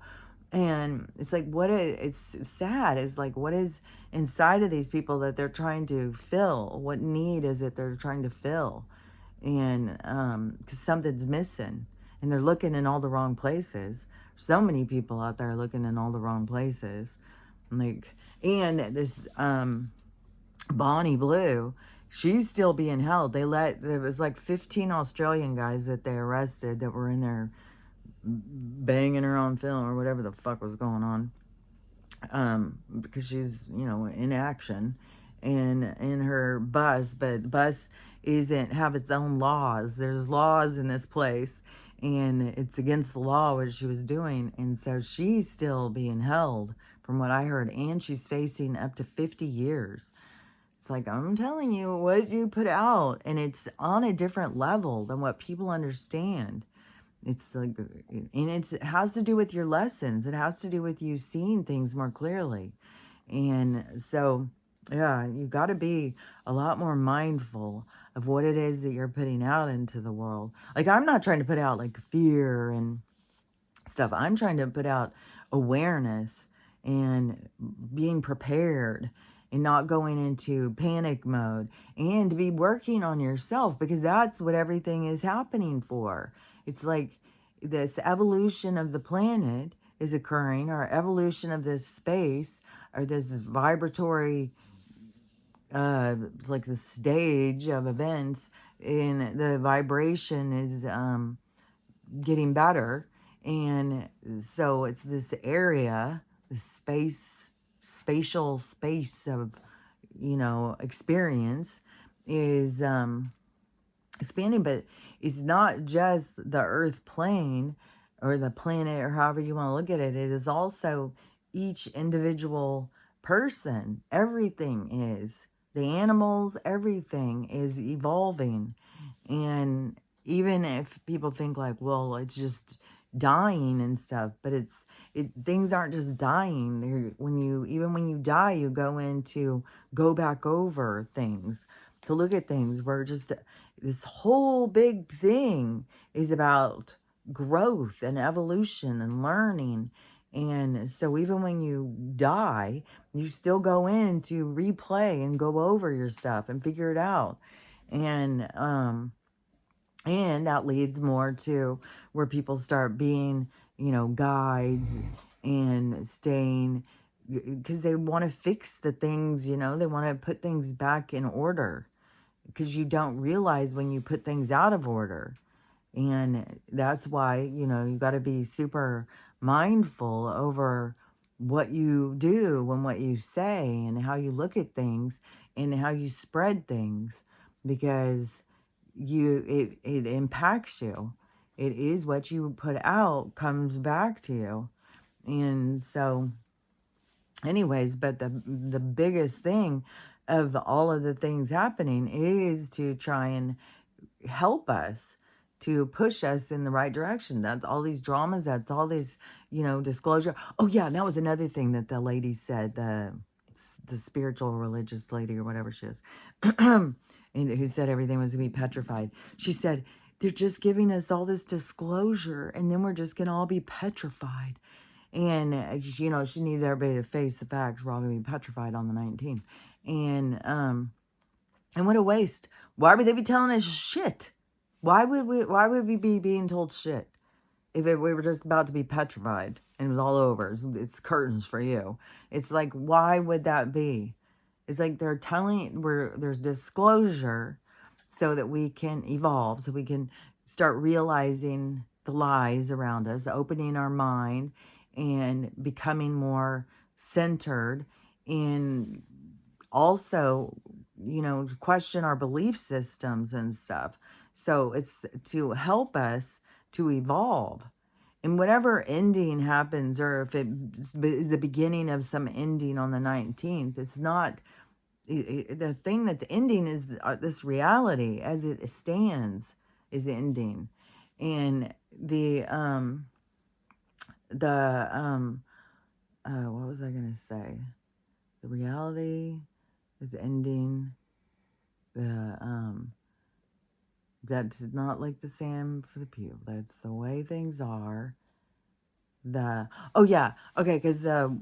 And it's like, it's sad. It's like, what is inside of these people that they're trying to fill? What need is it they're trying to fill? And because something's missing. And they're looking in all the wrong places. So many people out there looking in all the wrong places. Like, and this Bonnie Blue, she's still being held. There was like 15 Australian guys that they arrested that were in there banging her on film or whatever the fuck was going on. Because she's, in action and in her bus, but the bus isn't have its own laws. There's laws in this place and it's against the law what she was doing. And so she's still being held from what I heard. And she's facing up to 50 years. It's like, I'm telling you, what you put out, and it's on a different level than what people understand. It's like, and it has to do with your lessons. It has to do with you seeing things more clearly. And so, yeah, you got to be a lot more mindful of what it is that you're putting out into the world. Like, I'm not trying to put out like fear and stuff. I'm trying to put out awareness and being prepared and not going into panic mode and to be working on yourself, because that's what everything is happening for. It's like this evolution of the planet is occurring, our evolution of this space, or this vibratory, like the stage of events, in the vibration is getting better. And so it's this area, the spatial space of, experience is expanding. But it's not just the earth plane or the planet, or however you want to look at it. It is also each individual person. Everything is, the animals, everything is evolving. And even if people think like, well, it's just dying and stuff, but things aren't just dying. Even when you die, you go back over things, to look at things. We're just, this whole big thing is about growth and evolution and learning. And so even when you die, you still go in to replay and go over your stuff and figure it out. And that leads more to where people start being, guides, and staying, because they want to fix the things, they want to put things back in order, because you don't realize when you put things out of order. And that's why, you got to be super mindful over what you do and what you say and how you look at things and how you spread things, because it impacts you. It is what you put out comes back to you. And so anyways, but the biggest thing of all of the things happening is to try and help us, to push us in the right direction. That's all these dramas, that's all this, disclosure. Oh yeah, and that was another thing that the lady said, the spiritual religious lady or whatever she is, and who said everything was going to be petrified. She said, they're just giving us all this disclosure and then we're just going to all be petrified. And, she needed everybody to face the facts. We're all going to be petrified on the 19th. And what a waste. Why would they be telling us shit? Why would we be being told shit if we were just about to be petrified and it was all over? It's curtains for you. It's like, why would that be? It's like they're telling, where there's disclosure so that we can evolve, so we can start realizing the lies around us, opening our mind and becoming more centered, and also, question our belief systems and stuff. So it's to help us to evolve. And whatever ending happens, or if it is the beginning of some ending on the 19th, it's not, the thing that's ending is this reality as it stands is ending. And what was I going to say? The reality is ending. That's not like the same for the people. That's the way things are. Because the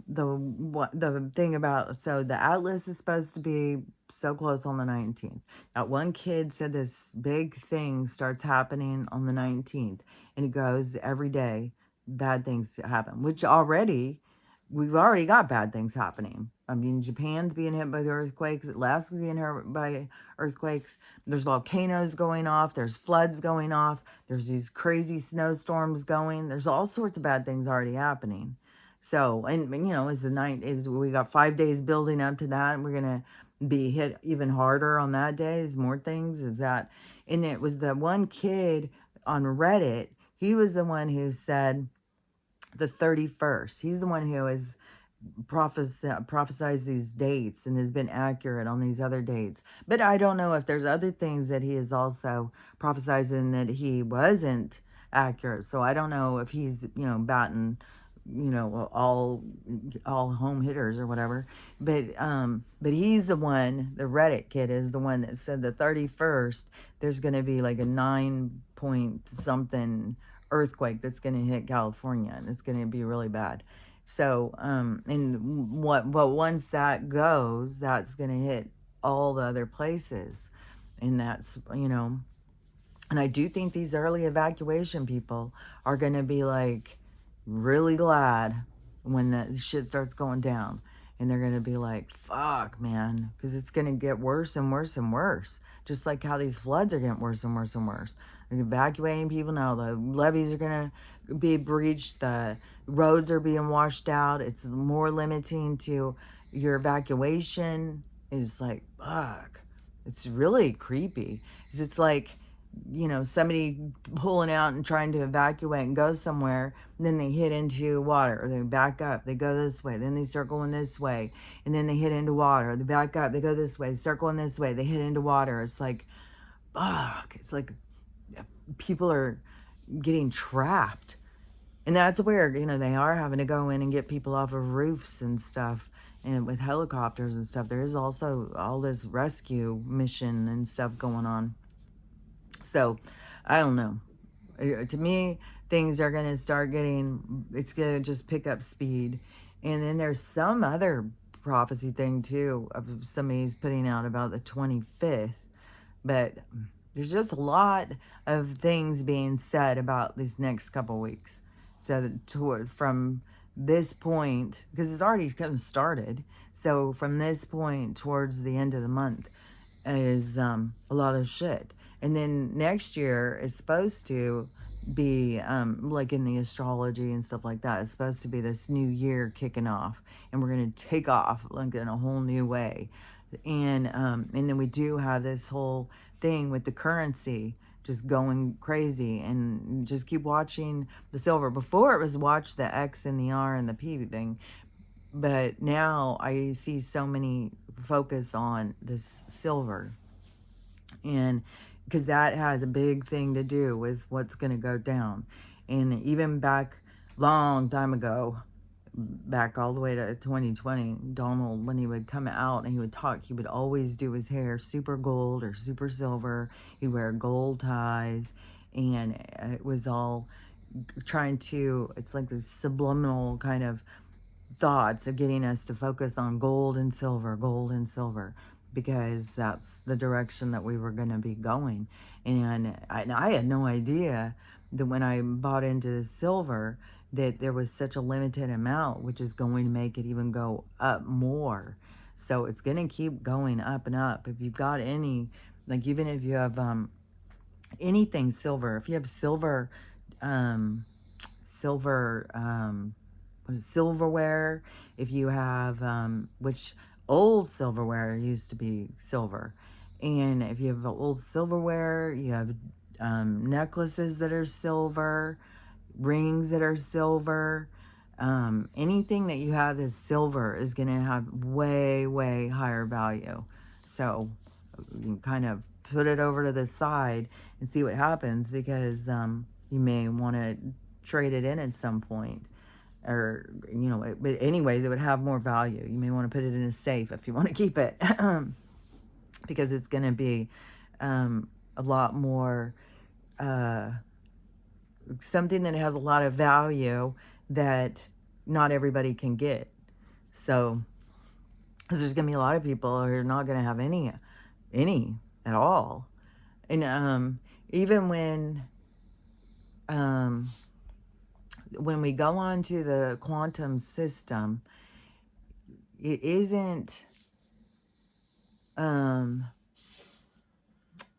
thing about, so the Atlas is supposed to be so close on the 19th. That one kid said this big thing starts happening on the 19th, and it goes every day. Bad things happen, which we've already got bad things happening. I mean, Japan's being hit by the earthquakes. Alaska's being hit by earthquakes. There's volcanoes going off. There's floods going off. There's these crazy snowstorms going. There's all sorts of bad things already happening. So, and as the night is, we got 5 days building up to that, and we're going to be hit even harder on that day. Is more things. And it was the one kid on Reddit. He was the one who said the 31st. He's the one who has prophesized these dates and has been accurate on these other dates. But I don't know if there's other things that he is also prophesizing that he wasn't accurate. So I don't know if he's, batting, all home hitters or whatever. But he's the one, the Reddit kid is the one that said the 31st, there's going to be like a 9 point something earthquake that's going to hit California, and it's going to be really bad. So, but once that goes, that's going to hit all the other places. And that's, and I do think these early evacuation people are going to be like, really glad when the shit starts going down. And they're going to be like, fuck, man, because it's going to get worse and worse and worse. Just like how these floods are getting worse and worse and worse. They're evacuating people now. The levees are going to be breached. The roads are being washed out. It's more limiting to your evacuation. It's like, fuck. It's really creepy. 'Cause it's like, somebody pulling out and trying to evacuate and go somewhere, and then they hit into water, or they back up, they go this way, then they start going this way, and then they hit into water, they back up, they go this way, they start going this way, they hit into water. It's like, fuck. It's like people are getting trapped. And that's where, they are having to go in and get people off of roofs and stuff, and with helicopters and stuff. There is also all this rescue mission and stuff going on. So, I don't know. To me, things are going to start it's going to just pick up speed. And then there's some other prophecy thing, too, of somebody's putting out about the 25th. But there's just a lot of things being said about these next couple weeks. So, from this point, because it's already kind of started. So, from this point towards the end of the month is a lot of shit. And then next year is supposed to be like in the astrology and stuff like that. It's supposed to be this new year kicking off, and we're going to take off like in a whole new way. And then we do have this whole thing with the currency just going crazy, and just keep watching the silver. Before it was watch the X and the R and the P thing, but now I see so many focus on this silver, and because that has a big thing to do with what's going to go down. And even back long time ago, back all the way to 2020, Donald, when he would come out and he would talk, he would always do his hair super gold or super silver. He'd wear gold ties, and it was all trying to, it's like this subliminal kind of thoughts of getting us to focus on gold and silver, because that's the direction that we were going to be going. And I had no idea that when I bought into silver that there was such a limited amount, which is going to make it even go up more. So it's going to keep going up and up. If you've got any, like even if you have anything silver, if you have silver, silverware, if you have which old silverware used to be silver, and if you have old silverware, you have necklaces that are silver, rings that are silver, anything that you have is silver is going to have way higher value. So you can kind of put it over to the side and see what happens, because you may want to trade it in at some point, or but anyways, it would have more value. You may want to put it in a safe if you want to keep it, because it's going to be a lot more something that has a lot of value that not everybody can get. So, because there's going to be a lot of people who are not going to have any at all. And even when we go on to the quantum system, it isn't, let's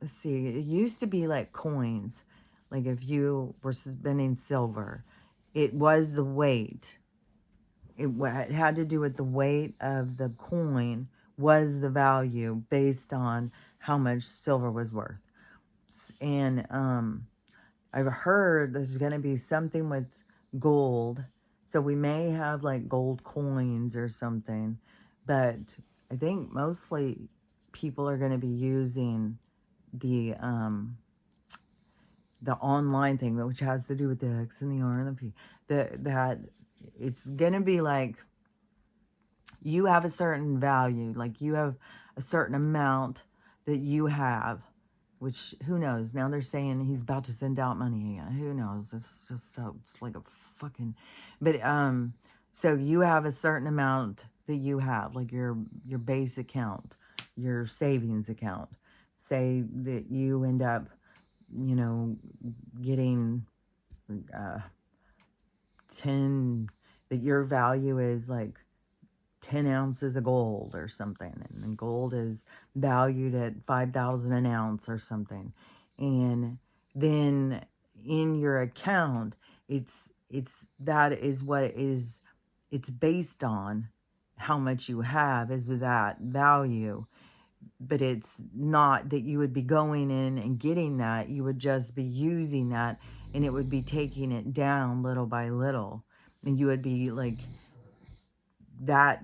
see, it used to be like coins. Like if you were spending silver, it was the weight. It had to do with the weight of the coin was the value based on how much silver was worth. And I've heard there's going to be something with gold. So we may have like gold coins or something. But I think mostly people are going to be using the online thing, which has to do with the X and the R and the P. That it's going to be like you have a certain value. Like you have a certain amount that you have, which who knows? Now they're saying he's about to send out money again. Who knows? It's just so, it's like a fucking, but so you have a certain amount that you have, like your base account, your savings account. Say that you end up, getting 10, that your value is like 10 ounces of gold or something, and then gold is valued at 5,000 an ounce or something, and then in your account, that is what it is, it's based on how much you have is with that value, but it's not that you would be going in and getting that, you would just be using that, and it would be taking it down little by little, and you would be like that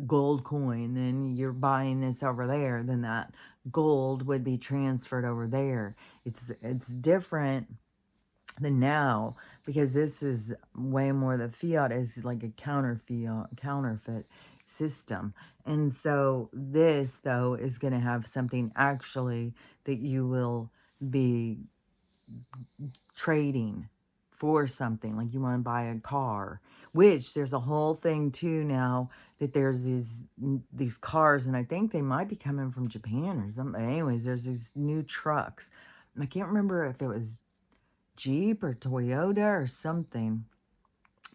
gold coin, then you're buying this over there, then that gold would be transferred over there. It's different than now, because this is way more, the fiat is like a counterfeit system. And so this though is going to have something actually that you will be trading for something, like you want to buy a car, which there's a whole thing too now, that there's these cars, and I think they might be coming from Japan or something. Anyways, there's these new trucks. I can't remember if it was Jeep or Toyota or something,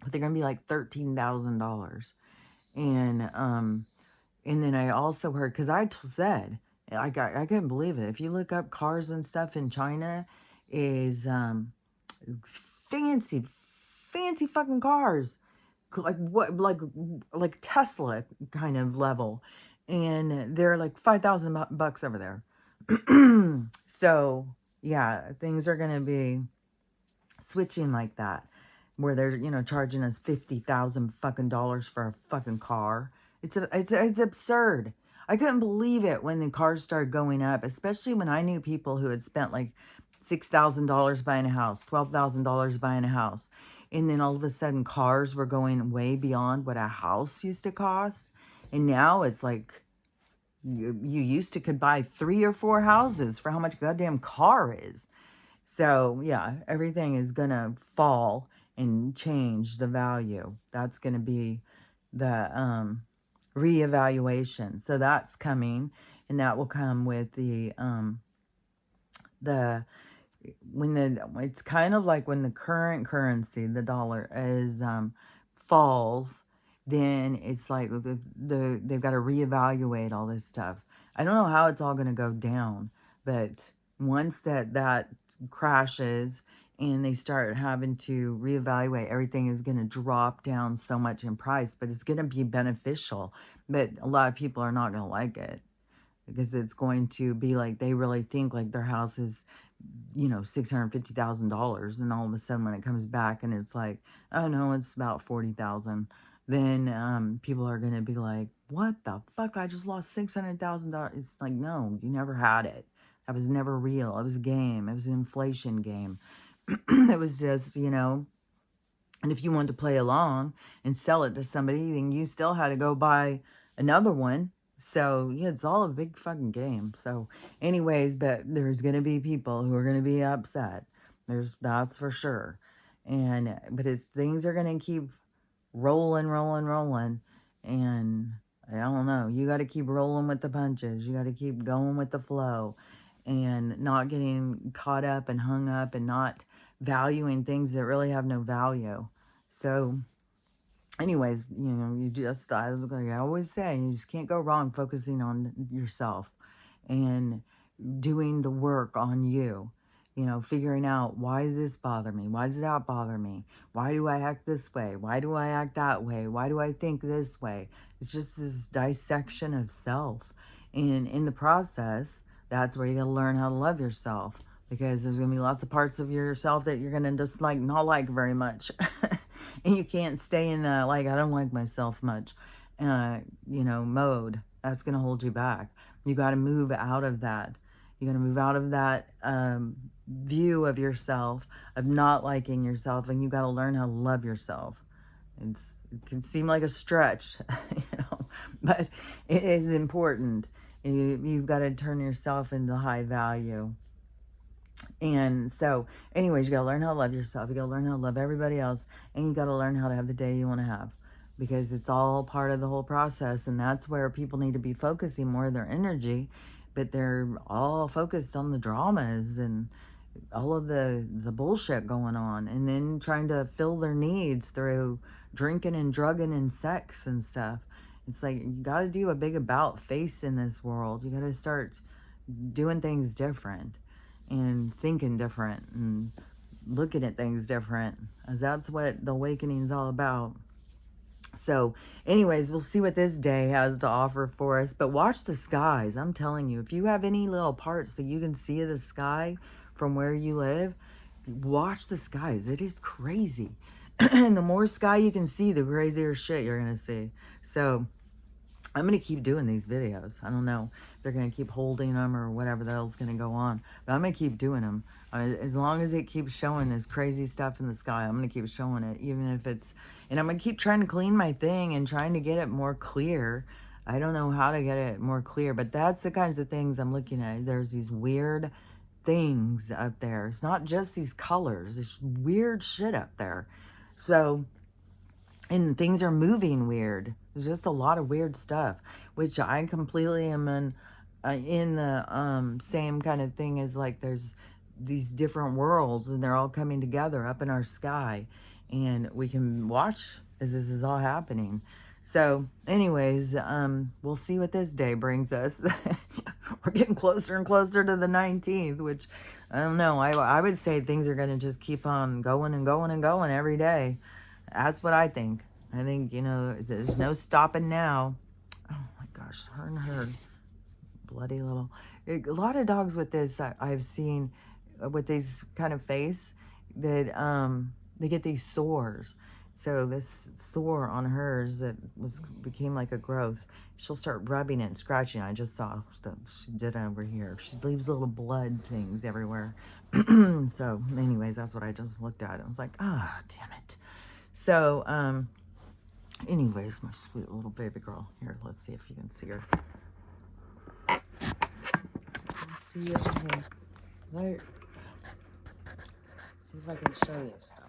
but they're gonna be like $13,000. And then I also heard, because I said, I couldn't believe it. If you look up cars and stuff in China, is fancy fucking cars, like what, like Tesla kind of level, and they're like 5,000 bucks over there. So yeah, things are gonna be switching like that, where they're, charging us 50,000 fucking dollars for a fucking car. It's absurd. I couldn't believe it when the cars started going up, especially when I knew people who had spent like $6,000 buying a house, $12,000 buying a house, and then all of a sudden cars were going way beyond what a house used to cost. And now it's like you used to could buy 3 or 4 houses for how much a goddamn car is. So yeah, everything is gonna fall and change the value. That's gonna be the reevaluation. So that's coming, and that will come with the it's kind of like when the current currency, the dollar, is falls, then it's like they've got to reevaluate all this stuff. I don't know how it's all going to go down, but once that crashes and they start having to reevaluate, everything is going to drop down so much in price, but it's going to be beneficial. But a lot of people are not going to like it, because it's going to be like they really think like their house is, $650,000, and all of a sudden when it comes back and it's like, oh no, it's about 40,000, then people are going to be like, what the fuck, I just lost $600,000. It's like, no, you never had it. That was never real. It was a game. It was an inflation game. It was just, and if you wanted to play along and sell it to somebody, then you still had to go buy another one. So yeah, it's all a big fucking game. So anyways, but there's going to be people who are going to be upset. That's for sure. But things are going to keep rolling. And I don't know, you got to keep rolling with the punches. You got to keep going with the flow, and not getting caught up and hung up and not valuing things that really have no value. So anyways, you just, I always say, you just can't go wrong focusing on yourself and doing the work on you. Figuring out, why does this bother me? Why does that bother me? Why do I act this way? Why do I act that way? Why do I think this way? It's just this dissection of self. And in the process, that's where you got to learn how to love yourself, because there's going to be lots of parts of yourself that you're going to just not like very much. And you can't stay in that, like, I don't like myself much, mode. That's going to hold you back. You got to move out of that. You got to move out of that view of yourself, of not liking yourself, and you got to learn how to love yourself. It can seem like a stretch, but it is important. You've got to turn yourself into high value. And so, anyways, you got to learn how to love yourself. You got to learn how to love everybody else. And you got to learn how to have the day you want to have, because it's all part of the whole process. And that's where people need to be focusing more of their energy. But they're all focused on the dramas and all of the bullshit going on, and then trying to fill their needs through drinking and drugging and sex and stuff. It's like, you got to do a big about face in this world. You got to start doing things different and thinking different and looking at things different, as that's what the awakening is all about. So anyways, we'll see what this day has to offer for us, but watch the skies. I'm telling you, if you have any little parts that you can see of the sky from where you live, watch the skies. It is crazy. And the more sky you can see, the crazier shit you're gonna see. So I'm going to keep doing these videos. I don't know if they're going to keep holding them or whatever the hell's going to go on. But I'm going to keep doing them. As long as it keeps showing this crazy stuff in the sky, I'm going to keep showing it. Even if it's... And I'm going to keep trying to clean my thing and trying to get it more clear. I don't know how to get it more clear. But that's the kinds of things I'm looking at. There's these weird things up there. It's not just these colors. There's weird shit up there. So... And things are moving weird. There's just a lot of weird stuff, which I completely am in the same kind of thing as, like, there's these different worlds and they're all coming together up in our sky, and we can watch as this is all happening. So anyways, we'll see what this day brings us. We're getting closer and closer to the 19th, which I don't know. I would say things are going to just keep on going and going and going every day. That's what I think. I think, you know, there's no stopping now. Oh my gosh, her bloody little... A lot of dogs with this, I've seen with these kind of face, that they get these sores. So this sore on hers that became like a growth, she'll start rubbing it and scratching it. I just saw that she did it over here. She leaves little blood things everywhere. So anyways, that's what I just looked at. I was like, ah, damn it. So, anyways, my sweet little baby girl. Here, let's see if you can see her. Let's see it here. Right. See if I can show you stuff.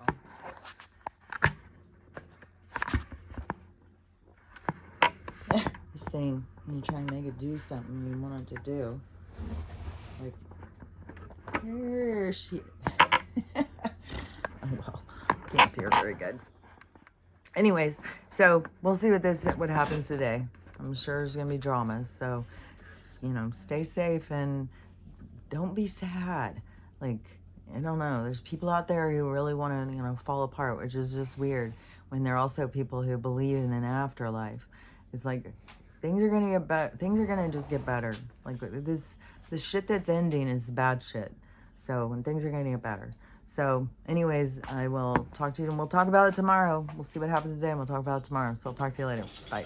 This thing, when you try and make it do something you want it to do. Like, here she... Oh, well, can't see her very good. Anyways, so we'll see what happens today. I'm sure there's gonna be drama. So, you know, stay safe and don't be sad. Like, I don't know. There's people out there who really want to, you know, fall apart, which is just weird. When there are also people who believe in an afterlife. It's like things are gonna get better. Things are gonna just get better. Like the shit that's ending is bad shit. So when things are gonna get better. So anyways, I will talk to you and we'll talk about it tomorrow. We'll see what happens today and we'll talk about it tomorrow. So I'll talk to you later. Bye.